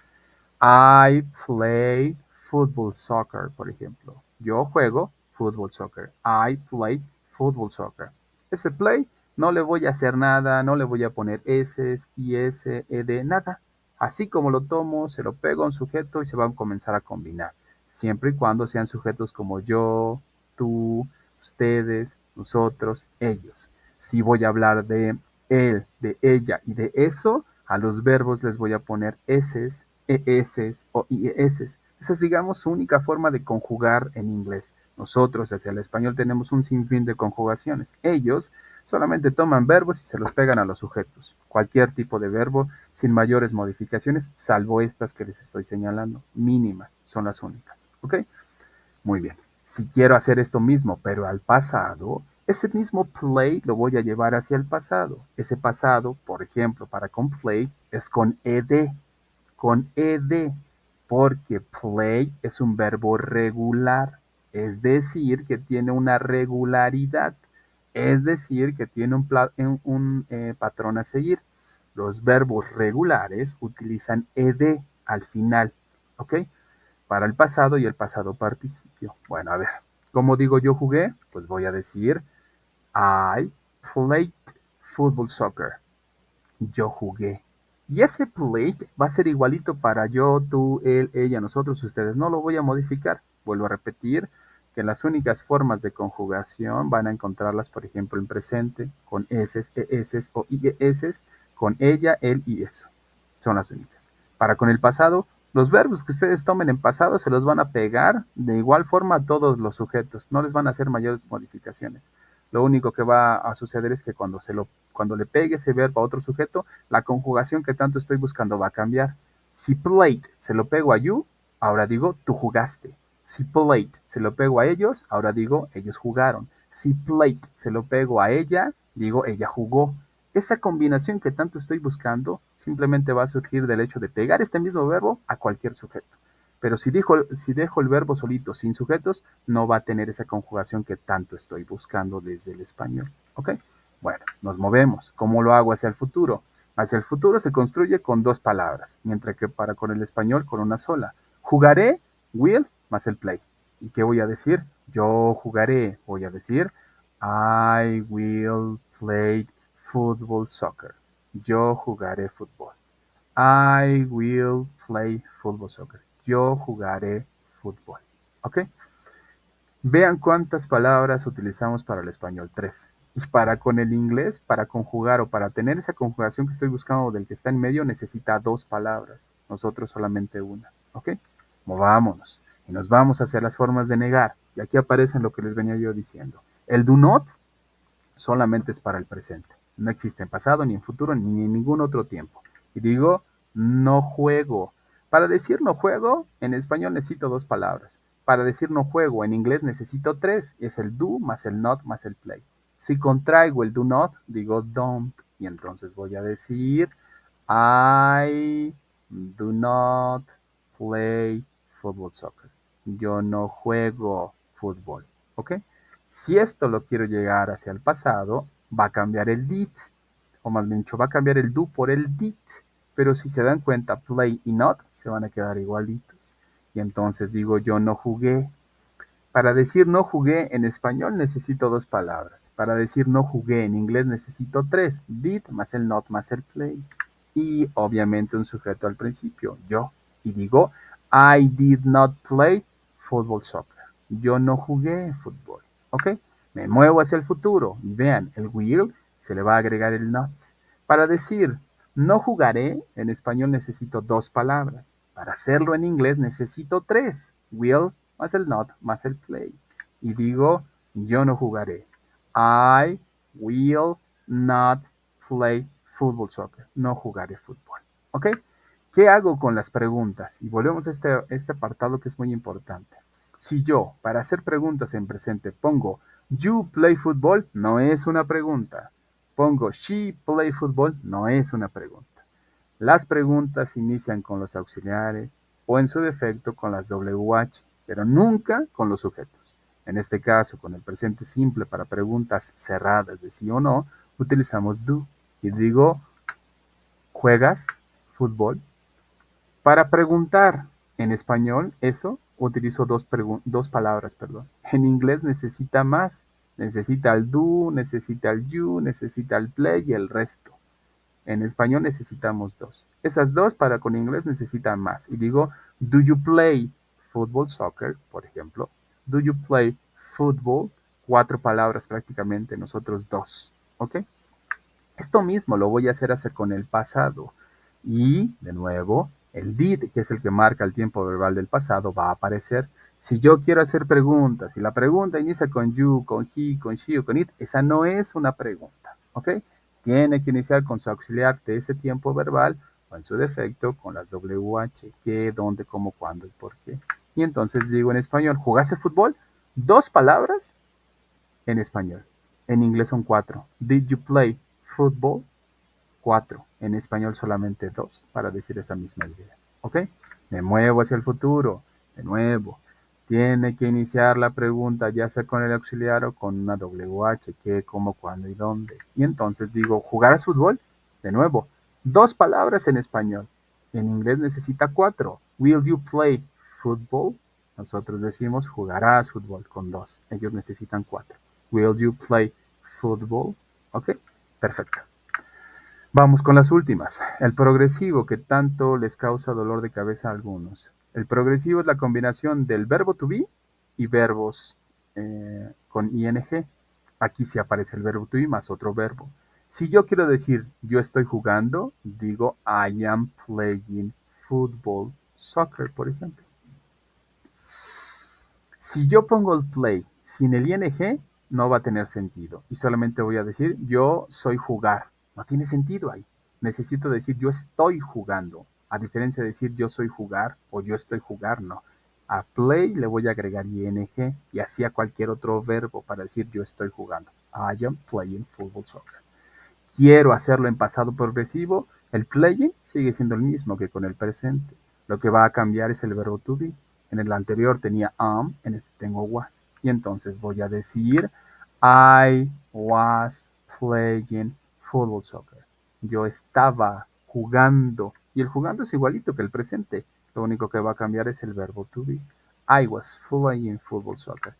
I play football soccer, por ejemplo. Yo juego fútbol soccer. I play football soccer. Ese play no le voy a hacer nada, no le voy a poner S, IS, ED, nada. Así como lo tomo, se lo pego a un sujeto y se van a comenzar a combinar. Siempre y cuando sean sujetos como yo, tú, ustedes, nosotros, ellos. Si voy a hablar de él, de ella y de eso, a los verbos les voy a poner S, ES o IES. Esa es, digamos, su única forma de conjugar en inglés. Nosotros, hacia el español, tenemos un sinfín de conjugaciones. Ellos solamente toman verbos y se los pegan a los sujetos. Cualquier tipo de verbo, sin mayores modificaciones, salvo estas que les estoy señalando. Mínimas, son las únicas. ¿Ok? Muy bien. Si quiero hacer esto mismo, pero al pasado, ese mismo play lo voy a llevar hacia el pasado. Ese pasado, por ejemplo, para con play, es con ed, porque play es un verbo regular, es decir, que tiene una regularidad, es decir, que tiene un patrón a seguir. Los verbos regulares utilizan ed al final, ¿ok? Para el pasado y el pasado participio. Bueno, a ver, ¿cómo digo yo jugué? Pues voy a decir I played football soccer. Yo jugué. Y ese played va a ser igualito para yo, tú, él, ella, nosotros, ustedes. No lo voy a modificar. Vuelvo a repetir que las únicas formas de conjugación van a encontrarlas, por ejemplo, en presente, con s, es o ies, con ella, él y eso. Son las únicas. Para con el pasado, los verbos que ustedes tomen en pasado se los van a pegar de igual forma a todos los sujetos. No les van a hacer mayores modificaciones. Lo único que va a suceder es que cuando le pegue ese verbo a otro sujeto, la conjugación que tanto estoy buscando va a cambiar. Si played se lo pego a you, ahora digo tú jugaste. Si played se lo pego a ellos, ahora digo ellos jugaron. Si played se lo pego a ella, digo ella jugó. Esa combinación que tanto estoy buscando simplemente va a surgir del hecho de pegar este mismo verbo a cualquier sujeto. Pero si dejo el verbo solito sin sujetos, no va a tener esa conjugación que tanto estoy buscando desde el español. ¿Ok? Bueno, nos movemos. ¿Cómo lo hago hacia el futuro? Hacia el futuro se construye con dos palabras, mientras que para con el español con una sola. Jugaré, will, más el play. ¿Y qué voy a decir? Yo jugaré. Voy a decir I will play football soccer. Yo jugaré fútbol. I will play football soccer. Yo jugaré fútbol. ¿Ok? Vean cuántas palabras utilizamos para el español. Tres. Y para con el inglés, para conjugar o para tener esa conjugación que estoy buscando del que está en medio, necesita dos palabras. Nosotros solamente una. ¿Ok? Movámonos. Y nos vamos hacia las formas de negar. Y aquí aparecen lo que les venía yo diciendo. El do not solamente es para el presente. No existe en pasado, ni en futuro, ni en ningún otro tiempo. Y digo, no juego. Para decir no juego, en español necesito dos palabras. Para decir no juego, en inglés necesito tres. Es el do más el not más el play. Si contraigo el do not, digo don't. Y entonces voy a decir I do not play football soccer. Yo no juego fútbol. ¿Ok? Si esto lo quiero llegar hacia el pasado, va a cambiar el did. O más bien dicho, va a cambiar el do por el did. Pero si se dan cuenta, play y not se van a quedar igualitos. Y entonces digo, yo no jugué. Para decir no jugué en español necesito dos palabras. Para decir no jugué en inglés necesito tres. Did más el not más el play. Y obviamente un sujeto al principio, yo. Y digo, I did not play football soccer. Yo no jugué fútbol. ¿Ok? Me muevo hacia el futuro. Y vean, el will se le va a agregar el not. Para decir no jugaré, en español necesito dos palabras. Para hacerlo en inglés necesito tres. Will más el not más el play. Y digo, yo no jugaré. I will not play football soccer. No jugaré fútbol. ¿Ok? ¿Qué hago con las preguntas? Y volvemos a este apartado que es muy importante. Si yo, para hacer preguntas en presente, pongo you play football, no es una pregunta. Pongo she play football, no es una pregunta. Las preguntas inician con los auxiliares o en su defecto con las WH, pero nunca con los sujetos. En este caso, con el presente simple para preguntas cerradas de sí o no, utilizamos do. Y digo, ¿juegas fútbol? Para preguntar en español, eso, utilizo dos palabras, perdón. En inglés necesita más. Necesita el do, necesita el you, necesita el play y el resto. En español necesitamos dos. Esas dos para con inglés necesitan más. Y digo, do you play football, soccer, por ejemplo? Do you play football? Cuatro palabras prácticamente, nosotros dos. ¿Ok? Esto mismo lo voy a hacer con el pasado. Y, de nuevo, el did, que es el que marca el tiempo verbal del pasado, va a aparecer. Si yo quiero hacer preguntas, si la pregunta inicia con you, con he, con she o con it, esa no es una pregunta, ¿ok? Tiene que iniciar con su auxiliar de ese tiempo verbal o en su defecto con las WH, qué, dónde, cómo, cuándo y por qué. Y entonces digo en español, ¿jugaste fútbol? Dos palabras en español. En inglés son cuatro. Did you play football? Cuatro. En español solamente dos para decir esa misma idea. ¿Ok? Me muevo hacia el futuro. De nuevo. Tiene que iniciar la pregunta ya sea con el auxiliar o con una WH, qué, cómo, cuándo y dónde. Y entonces digo, ¿jugarás fútbol? De nuevo. Dos palabras en español. En inglés necesita cuatro. Will you play football? Nosotros decimos, jugarás fútbol con dos. Ellos necesitan cuatro. Will you play football? ¿Ok? Perfecto. Vamos con las últimas. El progresivo que tanto les causa dolor de cabeza a algunos. El progresivo es la combinación del verbo to be y verbos con ing. Aquí sí aparece el verbo to be más otro verbo. Si yo quiero decir yo estoy jugando, digo I am playing football, soccer, por ejemplo. Si yo pongo el play sin el ing, no va a tener sentido. Y solamente voy a decir yo soy jugar. No tiene sentido ahí. Necesito decir yo estoy jugando. A diferencia de decir yo soy jugar o yo estoy jugar, no. A play le voy a agregar ing y así a cualquier otro verbo para decir yo estoy jugando. I am playing football soccer. Quiero hacerlo en pasado progresivo. El playing sigue siendo el mismo que con el presente. Lo que va a cambiar es el verbo to be. En el anterior tenía am, en este tengo was. Y entonces voy a decir I was playing football soccer. Yo estaba jugando. Y el jugando es igualito que el presente. Lo único que va a cambiar es el verbo to be. I was playing football soccer.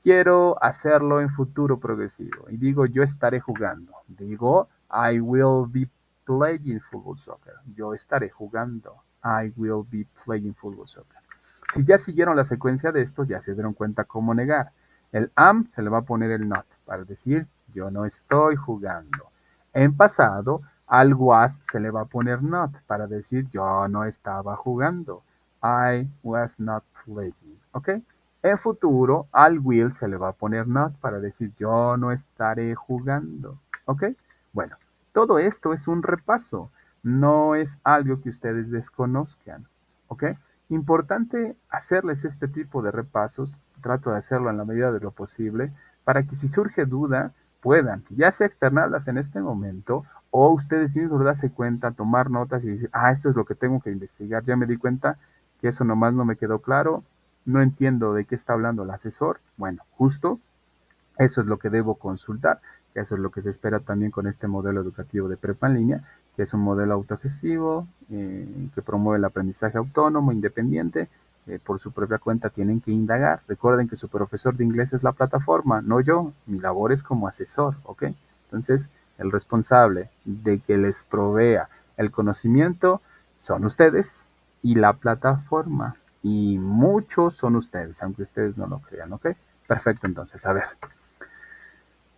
Quiero hacerlo en futuro progresivo. Y digo, yo estaré jugando. Digo, I will be playing football soccer. Yo estaré jugando. I will be playing football soccer. Si ya siguieron la secuencia de esto, ya se dieron cuenta cómo negar. El am se le va a poner el not para decir, yo no estoy jugando. En pasado, al was se le va a poner not para decir, yo no estaba jugando. I was not playing. ¿Ok? En futuro, al will se le va a poner not para decir yo no estaré jugando. ¿Ok? Bueno, todo esto es un repaso. No es algo que ustedes desconozcan. ¿ok? Importante hacerles este tipo de repasos, trato de hacerlo en la medida de lo posible, para que si surge duda, puedan ya sea externarlas en este momento o ustedes mismos darse cuenta, tomar notas y decir, esto es lo que tengo que investigar, ya me di cuenta que eso nomás no me quedó claro, no entiendo de qué está hablando el asesor, bueno, justo eso es lo que debo consultar, que eso es lo que se espera también con este modelo educativo de prepa en línea, que es un modelo autogestivo, que promueve el aprendizaje autónomo, independiente, por su propia cuenta tienen que indagar. Recuerden que su profesor de inglés es la plataforma, no yo, mi labor es como asesor, ¿ok? Entonces, el responsable de que les provea el conocimiento son ustedes y la plataforma, y muchos son ustedes, aunque ustedes no lo crean, ¿ok? Perfecto, entonces, a ver.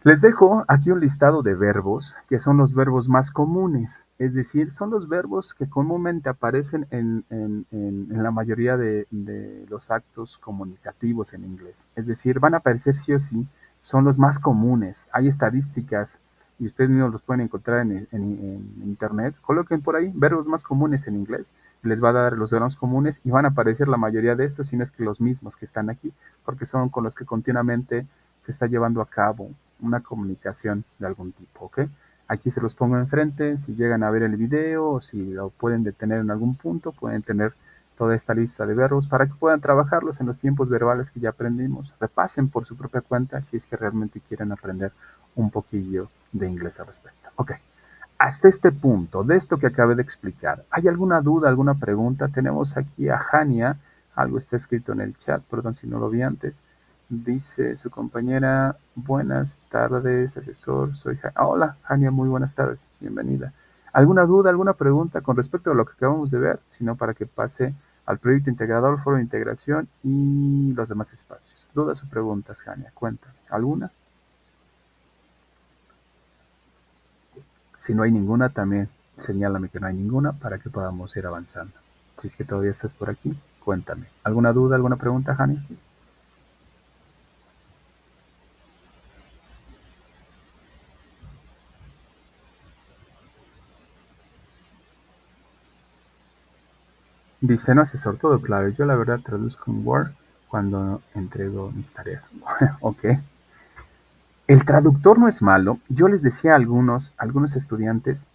Les dejo aquí un listado de verbos que son los verbos más comunes, es decir, son los verbos que comúnmente aparecen en la mayoría de los actos comunicativos en inglés. Es decir, van a aparecer sí o sí, son los más comunes. Hay estadísticas y ustedes mismos los pueden encontrar en internet. Coloquen por ahí verbos más comunes en inglés, les va a dar los verbos comunes y van a aparecer la mayoría de estos, si no es que los mismos que están aquí, porque son con los que continuamente se está llevando a cabo una comunicación de algún tipo, ¿ok? Aquí se los pongo enfrente, si llegan a ver el video o si lo pueden detener en algún punto, pueden tener toda esta lista de verbos para que puedan trabajarlos en los tiempos verbales que ya aprendimos. Repasen por su propia cuenta si es que realmente quieren aprender un poquillo de inglés al respecto. Ok, hasta este punto, de esto que acabé de explicar, ¿hay alguna duda, alguna pregunta? Tenemos aquí a Jania, algo está escrito en el chat, perdón si no lo vi antes. Dice su compañera, buenas tardes, asesor, soy hola, Jania, muy buenas tardes, bienvenida. ¿Alguna duda, alguna pregunta con respecto a lo que acabamos de ver? Sino para que pase al proyecto integrador, foro de integración y los demás espacios. ¿Dudas o preguntas, Jania? Cuéntame. ¿Alguna? Si no hay ninguna, también señálame que no hay ninguna para que podamos ir avanzando. Si es que todavía estás por aquí, cuéntame. ¿Alguna duda, alguna pregunta, Jania? Dice, no, asesor, todo claro. Yo la verdad traduzco en Word cuando entrego mis tareas. Ok. El traductor no es malo. Yo les decía a algunos estudiantes,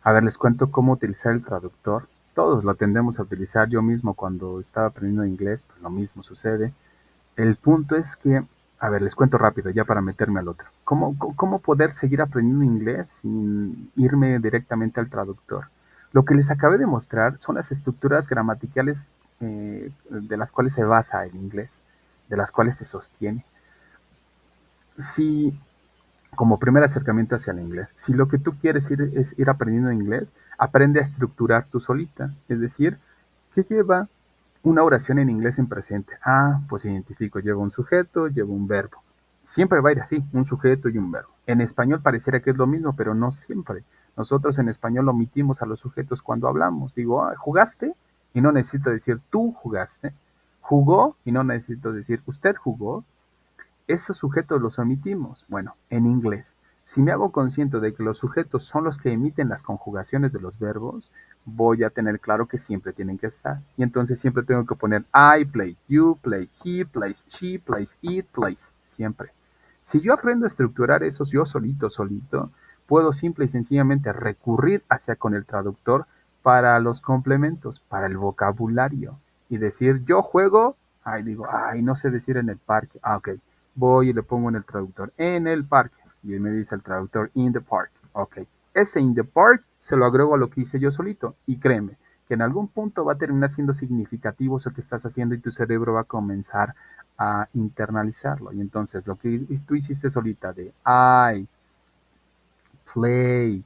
a ver, les cuento cómo utilizar el traductor. Todos lo tendemos a utilizar. Yo mismo cuando estaba aprendiendo inglés, pues lo mismo sucede. El punto es que, a ver, les cuento rápido ya para meterme al otro. ¿Cómo poder seguir aprendiendo inglés sin irme directamente al traductor? Lo que les acabé de mostrar son las estructuras gramaticales de las cuales se basa el inglés, de las cuales se sostiene. Si, como primer acercamiento hacia el inglés, si lo que tú quieres es ir aprendiendo inglés, aprende a estructurar tú solita. Es decir, ¿qué lleva una oración en inglés en presente? Pues identifico, lleva un sujeto, lleva un verbo. Siempre va a ir así, un sujeto y un verbo. En español pareciera que es lo mismo, pero no siempre. Nosotros en español omitimos a los sujetos cuando hablamos. Digo, ¿jugaste? Y no necesito decir tú jugaste. ¿Jugó? Y no necesito decir usted jugó. Esos sujetos los omitimos. Bueno, en inglés, si me hago consciente de que los sujetos son los que emiten las conjugaciones de los verbos, voy a tener claro que siempre tienen que estar. Y entonces siempre tengo que poner I play, you play, he plays, she plays, it plays, siempre. Si yo aprendo a estructurar esos yo solito, puedo simple y sencillamente recurrir hacia con el traductor para los complementos, para el vocabulario. Y decir, yo juego, digo, no sé decir en el parque. Ok, voy y le pongo en el traductor, en el parque. Y me dice el traductor, in the park. Ok, ese in the park se lo agrego a lo que hice yo solito. Y créeme, que en algún punto va a terminar siendo significativo eso que estás haciendo y tu cerebro va a comenzar a internalizarlo. Y entonces lo que tú hiciste solita de I, play,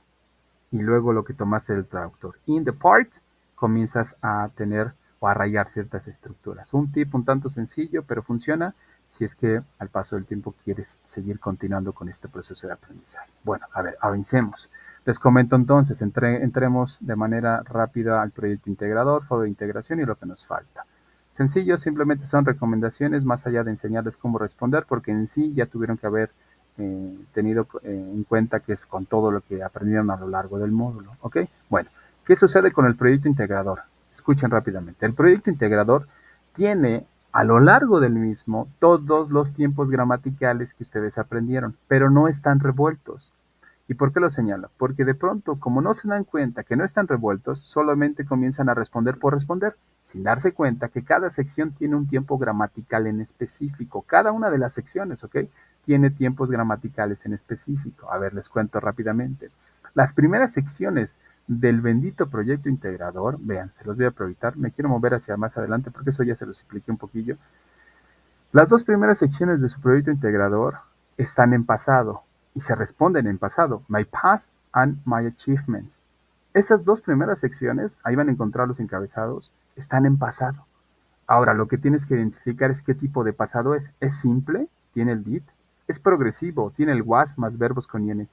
y luego lo que tomaste del traductor, in the park, comienzas a tener o a rayar ciertas estructuras. Un tip un tanto sencillo, pero funciona si es que al paso del tiempo quieres seguir continuando con este proceso de aprendizaje. Bueno, a ver, avancemos. Les comento entonces, entremos de manera rápida al proyecto integrador, foro de integración y lo que nos falta. Sencillo, simplemente son recomendaciones más allá de enseñarles cómo responder, porque en sí ya tuvieron que haber tenido en cuenta que es con todo lo que aprendieron a lo largo del módulo. ¿Ok? Bueno, ¿qué sucede con el proyecto integrador? Escuchen rápidamente. El proyecto integrador tiene a lo largo del mismo todos los tiempos gramaticales que ustedes aprendieron, pero no están revueltos. ¿Y por qué lo señalo? Porque de pronto, como no se dan cuenta que no están revueltos, solamente comienzan a responder por responder, sin darse cuenta que cada sección tiene un tiempo gramatical en específico. Cada una de las secciones, ¿ok? Tiene tiempos gramaticales en específico. A ver, les cuento rápidamente. Las primeras secciones del bendito proyecto integrador, vean, se los voy a proyectar, me quiero mover hacia más adelante porque eso ya se los expliqué un poquillo. Las dos primeras secciones de su proyecto integrador están en pasado y se responden en pasado, my past and my achievements. Esas dos primeras secciones, ahí van a encontrar los encabezados, están en pasado. Ahora, lo que tienes que identificar es qué tipo de pasado es. ¿Es simple? ¿Tiene el did? ¿Es progresivo? ¿Tiene el was más verbos con ing?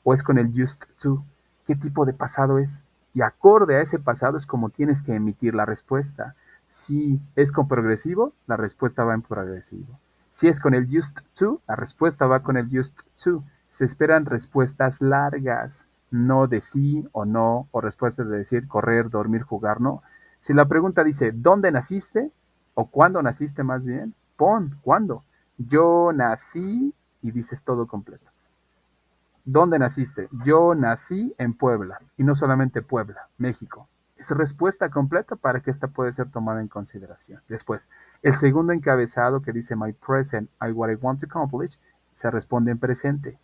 ¿O es con el used to? ¿Qué tipo de pasado es? Y acorde a ese pasado es como tienes que emitir la respuesta. Si es con progresivo, la respuesta va en progresivo. Si es con el used to, la respuesta va con el used to. Se esperan respuestas largas, no de sí o no, o respuestas de decir correr, dormir, jugar, no. Si la pregunta dice ¿dónde naciste? O ¿cuándo naciste más bien? Pon ¿cuándo? Yo nací y dices todo completo. ¿Dónde naciste? Yo nací en Puebla, y no solamente Puebla, México. Es respuesta completa para que esta pueda ser tomada en consideración. Después, el segundo encabezado que dice My present, I what I want to accomplish, se responde en presente.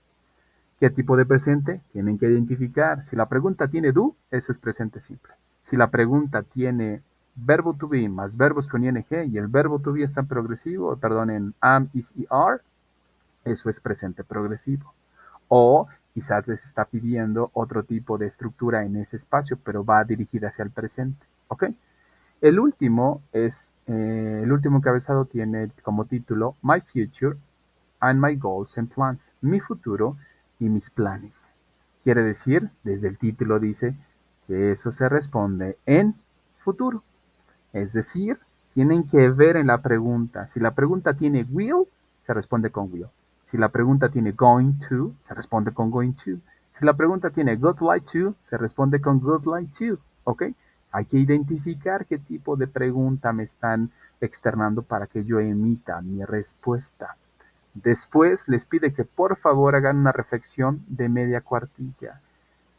¿Qué tipo de presente? Tienen que identificar. Si la pregunta tiene do, eso es presente simple. Si la pregunta tiene verbo to be más verbos con ing y el verbo to be está en progresivo, perdón, en am, is y are, eso es presente progresivo. O quizás les está pidiendo otro tipo de estructura en ese espacio, pero va dirigida hacia el presente. ¿Ok? El último encabezado tiene como título My Future and My Goals and Plans. Mi futuro y mis planes. Quiere decir, desde el título dice que eso se responde en futuro. Es decir, tienen que ver en la pregunta. Si la pregunta tiene will, se responde con will. Si la pregunta tiene going to, se responde con going to. Si la pregunta tiene good like to, se responde con good like to. ¿Ok? Hay que identificar qué tipo de pregunta me están externando para que yo emita mi respuesta. Después les pide que por favor hagan una reflexión de media cuartilla.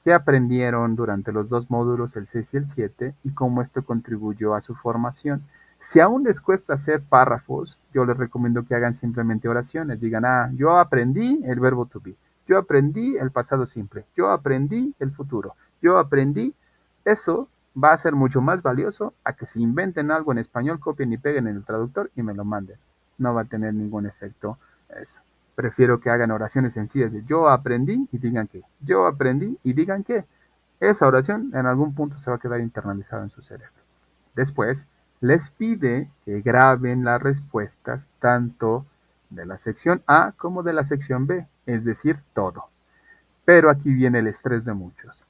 ¿Qué aprendieron durante los dos módulos, el 6 y el 7, y cómo esto contribuyó a su formación? Si aún les cuesta hacer párrafos, yo les recomiendo que hagan simplemente oraciones. Digan, yo aprendí el verbo to be, yo aprendí el pasado simple, yo aprendí el futuro, yo aprendí. Eso va a ser mucho más valioso a que se inventen algo en español, copien y peguen en el traductor y me lo manden. No va a tener ningún efecto eso. Prefiero que hagan oraciones sencillas de yo aprendí y digan que, yo aprendí y digan que. Esa oración en algún punto se va a quedar internalizada en su cerebro. Después, les pide que graben las respuestas tanto de la sección A como de la sección B, es decir, todo. Pero aquí viene el estrés de muchos.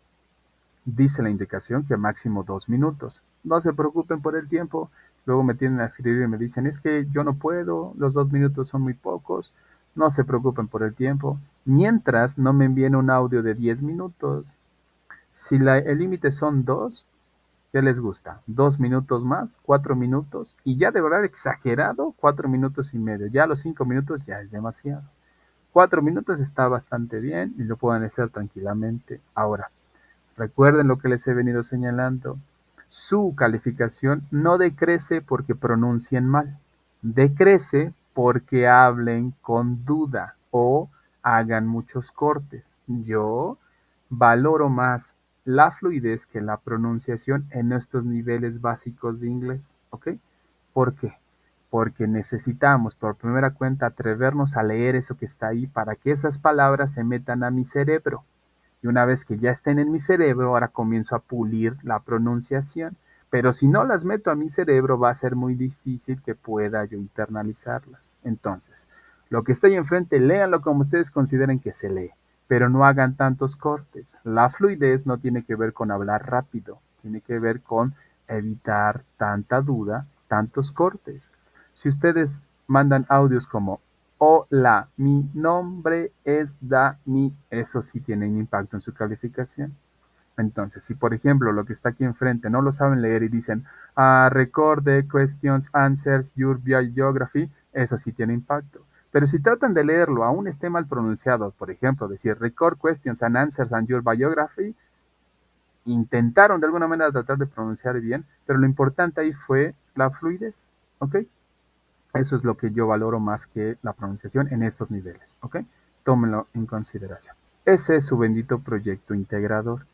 Dice la indicación que máximo 2 minutos. No se preocupen por el tiempo. Luego me tienen a escribir y me dicen, es que yo no puedo, los 2 minutos son muy pocos. No se preocupen por el tiempo. Mientras no me envíen un audio de 10 minutos. Si el límite son 2, ¿qué les gusta? 2 minutos más, 4 minutos. Y ya de verdad exagerado, 4 minutos y medio. Ya a los 5 minutos ya es demasiado. 4 minutos está bastante bien y lo pueden hacer tranquilamente. Ahora, recuerden lo que les he venido señalando. Su calificación no decrece porque pronuncien mal. Decrece porque hablen con duda o hagan muchos cortes. Yo valoro más la fluidez que la pronunciación en estos niveles básicos de inglés. ¿Ok? ¿Por qué? Porque necesitamos por primera cuenta atrevernos a leer eso que está ahí para que esas palabras se metan a mi cerebro. Y una vez que ya estén en mi cerebro, ahora comienzo a pulir la pronunciación. Pero si no las meto a mi cerebro, va a ser muy difícil que pueda yo internalizarlas. Entonces, lo que estoy enfrente, léanlo como ustedes consideren que se lee, pero no hagan tantos cortes. La fluidez no tiene que ver con hablar rápido, tiene que ver con evitar tanta duda, tantos cortes. Si ustedes mandan audios como hola, mi nombre es Dani. Eso sí tiene un impacto en su calificación. Entonces, si por ejemplo lo que está aquí enfrente no lo saben leer y dicen record the questions, answers, your biography, eso sí tiene impacto. Pero si tratan de leerlo, aún esté mal pronunciado, por ejemplo, decir record questions and answers and your biography, intentaron de alguna manera tratar de pronunciar bien, pero lo importante ahí fue la fluidez, ¿ok? Eso es lo que yo valoro más que la pronunciación en estos niveles, ¿ok? Tómenlo en consideración. Ese es su bendito proyecto integrador.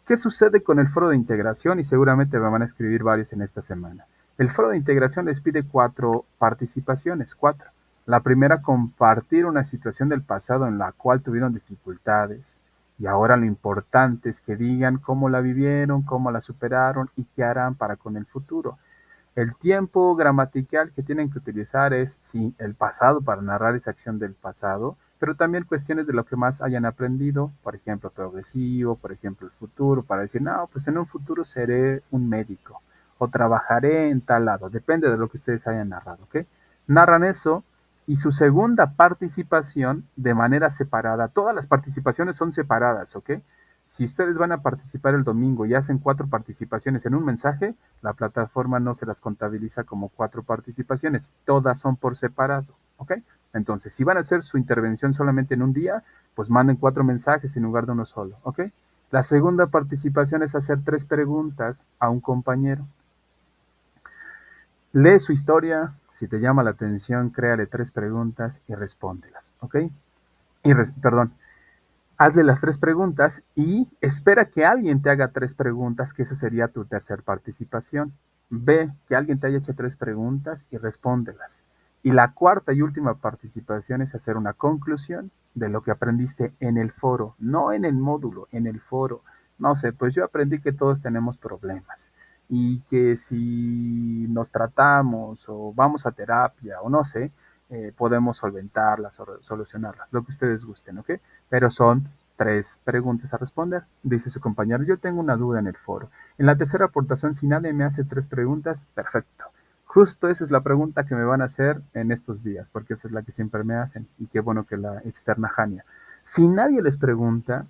¿Qué sucede con el foro de integración? Y seguramente me van a escribir varios en esta semana. El foro de integración les pide 4 participaciones, 4. La primera, compartir una situación del pasado en la cual tuvieron dificultades. Y ahora lo importante es que digan cómo la vivieron, cómo la superaron y qué harán para con el futuro. El tiempo gramatical que tienen que utilizar es, sí, el pasado para narrar esa acción del pasado, pero también cuestiones de lo que más hayan aprendido, por ejemplo, progresivo, por ejemplo, el futuro, para decir, no, pues en un futuro seré un médico o trabajaré en tal lado, depende de lo que ustedes hayan narrado, ¿ok? Narran eso y su segunda participación de manera separada, todas las participaciones son separadas, ¿ok? Si ustedes van a participar el domingo y hacen 4 participaciones en un mensaje, la plataforma no se las contabiliza como 4 participaciones, todas son por separado, ¿ok? Entonces, si van a hacer su intervención solamente en un día, pues manden 4 mensajes en lugar de uno solo, ¿ok? La segunda participación es hacer 3 preguntas a un compañero. Lee su historia, si te llama la atención, créale 3 preguntas y respóndelas, ¿ok? Perdón, hazle las 3 preguntas y espera que alguien te haga 3 preguntas, que eso sería tu tercer participación. Ve que alguien te haya hecho 3 preguntas y respóndelas. Y la cuarta y última participación es hacer una conclusión de lo que aprendiste en el foro, no en el módulo, en el foro. No sé, pues yo aprendí que todos tenemos problemas y que si nos tratamos o vamos a terapia o no sé, podemos solventarlas o solucionarlas, lo que ustedes gusten, ¿ok? Pero son 3 preguntas a responder. Dice su compañero, yo tengo una duda en el foro. En la tercera aportación, si nadie me hace 3 preguntas, perfecto. Justo esa es la pregunta que me van a hacer en estos días, porque esa es la que siempre me hacen, y qué bueno que la externa Jania. Si nadie les pregunta,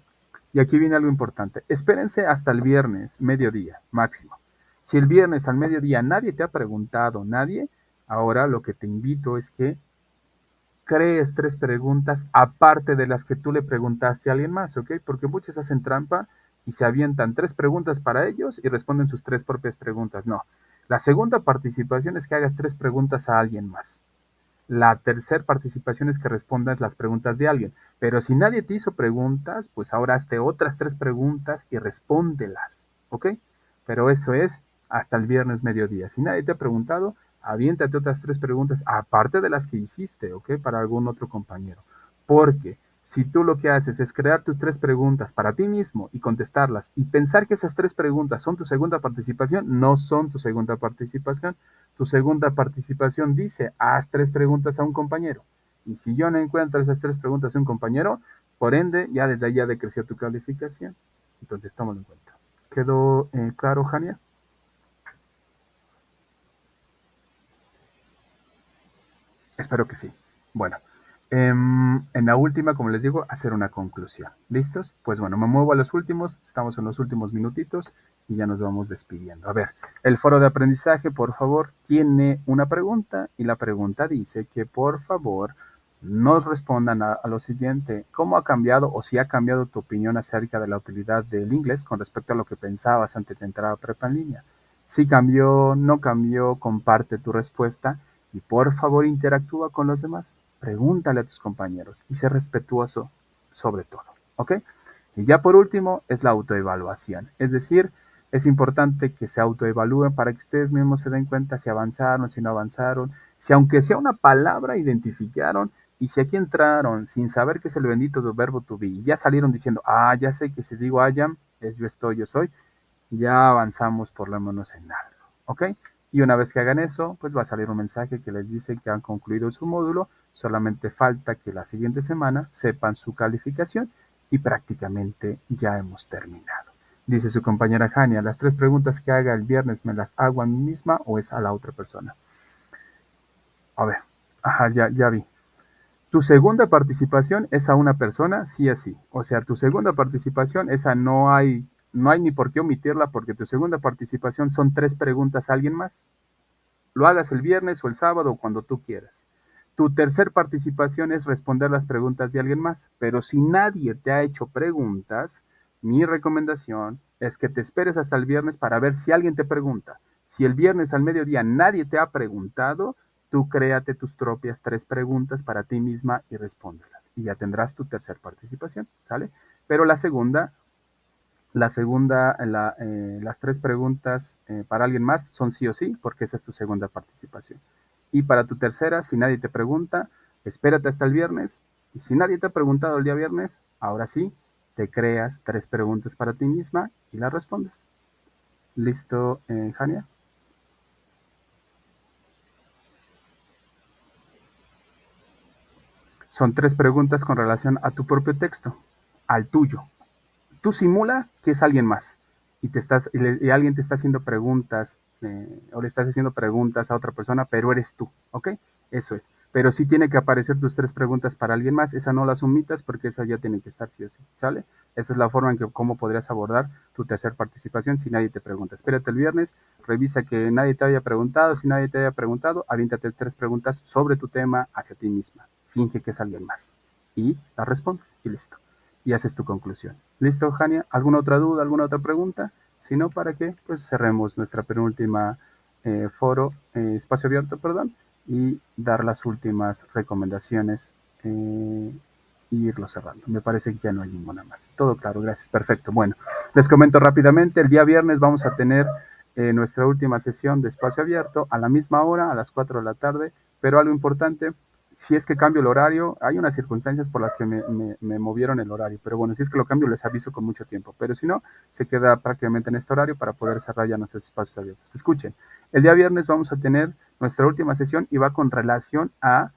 y aquí viene algo importante, espérense hasta el viernes, mediodía, máximo. Si el viernes al mediodía nadie te ha preguntado, nadie, ahora lo que te invito es que crees 3 preguntas aparte de las que tú le preguntaste a alguien más, ¿ok? Porque muchos hacen trampa y se avientan 3 preguntas para ellos y responden sus 3 propias preguntas. No. La segunda participación es que hagas 3 preguntas a alguien más. La tercera participación es que respondas las preguntas de alguien. Pero si nadie te hizo preguntas, pues ahora hazte otras 3 preguntas y respóndelas, ¿ok? Pero eso es hasta el viernes mediodía. Si nadie te ha preguntado, aviéntate otras 3 preguntas, aparte de las que hiciste, ¿ok? Para algún otro compañero. Porque si tú lo que haces es crear tus 3 preguntas para ti mismo y contestarlas y pensar que esas 3 preguntas son tu segunda participación, no son tu segunda participación. Tu segunda participación dice, haz 3 preguntas a un compañero. Y si yo no encuentro esas 3 preguntas a un compañero, por ende, ya desde ahí ya decreció tu calificación. Entonces, tómalo en cuenta. ¿Quedó claro, Jania? Espero que sí. Bueno, en la última, como les digo, hacer una conclusión. ¿Listos? Pues bueno, me muevo a los últimos. Estamos en los últimos minutitos y ya nos vamos despidiendo. A ver, el foro de aprendizaje, por favor, tiene una pregunta y la pregunta dice que por favor nos respondan a lo siguiente. ¿Cómo ha cambiado o si ha cambiado tu opinión acerca de la utilidad del inglés con respecto a lo que pensabas antes de entrar a prepa en línea? Si cambió, no cambió, comparte tu respuesta y por favor interactúa con los demás. Pregúntale a tus compañeros y sé respetuoso sobre todo, ¿ok? Y ya por último es la autoevaluación, es decir, es importante que se autoevalúen para que ustedes mismos se den cuenta si avanzaron, si no avanzaron, si aunque sea una palabra identificaron y si aquí entraron sin saber qué es el bendito del verbo to be y ya salieron diciendo, ya sé que si digo I am, es yo estoy, yo soy, ya avanzamos por lo menos en algo, ¿ok? Y una vez que hagan eso, pues va a salir un mensaje que les dice que han concluido su módulo, solamente falta que la siguiente semana sepan su calificación y prácticamente ya hemos terminado. Dice su compañera Jania, las 3 preguntas que haga el viernes, ¿me las hago a mí misma o es a la otra persona? A ver, ya vi. Tu segunda participación es a una persona, sí o sí. O sea, tu segunda participación, esa no hay no hay ni por qué omitirla porque tu segunda participación son 3 preguntas a alguien más. Lo hagas el viernes o el sábado o cuando tú quieras. Tu tercer participación es responder las preguntas de alguien más, pero si nadie te ha hecho preguntas, mi recomendación es que te esperes hasta el viernes para ver si alguien te pregunta. Si el viernes al mediodía nadie te ha preguntado, tú créate tus propias 3 preguntas para ti misma y respóndelas. Y ya tendrás tu tercer participación, ¿sale? Pero las 3 preguntas para alguien más son sí o sí, porque esa es tu segunda participación. Y para tu tercera, si nadie te pregunta, espérate hasta el viernes. Y si nadie te ha preguntado el día viernes, ahora sí, te creas 3 preguntas para ti misma y las respondes. ¿Listo, Jania? Son 3 preguntas con relación a tu propio texto, al tuyo. Tú simula que es alguien más y alguien te está haciendo preguntas o le estás haciendo preguntas a otra persona, pero eres tú, ¿ok? Eso es. Pero sí tiene que aparecer tus 3 preguntas para alguien más. Esa no las omitas porque esa ya tiene que estar sí o sí, ¿sale? Esa es la forma en que cómo podrías abordar tu tercer participación si nadie te pregunta. Espérate el viernes, revisa que nadie te haya preguntado. Si nadie te haya preguntado, aviéntate 3 preguntas sobre tu tema hacia ti misma. Finge que es alguien más y las respondes y listo y haces tu conclusión. ¿Listo, Jania? ¿Alguna otra duda, alguna otra pregunta? Si no, ¿para qué? Pues cerremos nuestra penúltima espacio abierto, perdón, y dar las últimas recomendaciones y irlo cerrando. Me parece que ya no hay ninguna más. Todo claro, gracias. Perfecto. Bueno, les comento rápidamente, el día viernes vamos a tener nuestra última sesión de espacio abierto a la misma hora, a las 4 de la tarde, pero algo importante, si es que cambio el horario, hay unas circunstancias por las que me movieron el horario, pero bueno, si es que lo cambio les aviso con mucho tiempo, pero si no, se queda prácticamente en este horario para poder cerrar ya nuestros espacios abiertos. Escuchen, el día viernes vamos a tener nuestra última sesión y va con relación a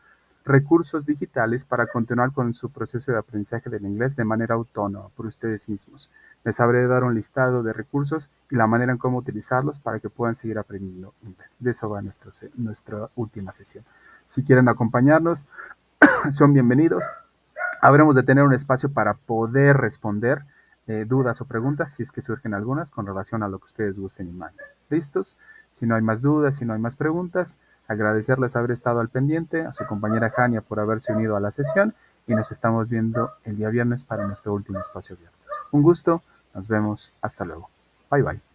recursos digitales para continuar con su proceso de aprendizaje del inglés de manera autónoma por ustedes mismos. Les habré de dar un listado de recursos y la manera en cómo utilizarlos para que puedan seguir aprendiendo inglés. De eso va nuestra última sesión. Si quieren acompañarnos, son bienvenidos. Habremos de tener un espacio para poder responder dudas o preguntas, si es que surgen algunas, con relación a lo que ustedes gusten y manden. ¿Listos? Si no hay más dudas, si no hay más preguntas, agradecerles haber estado al pendiente, a su compañera Jania por haberse unido a la sesión y nos estamos viendo el día viernes para nuestro último espacio abierto. Un gusto, nos vemos, hasta luego. Bye bye.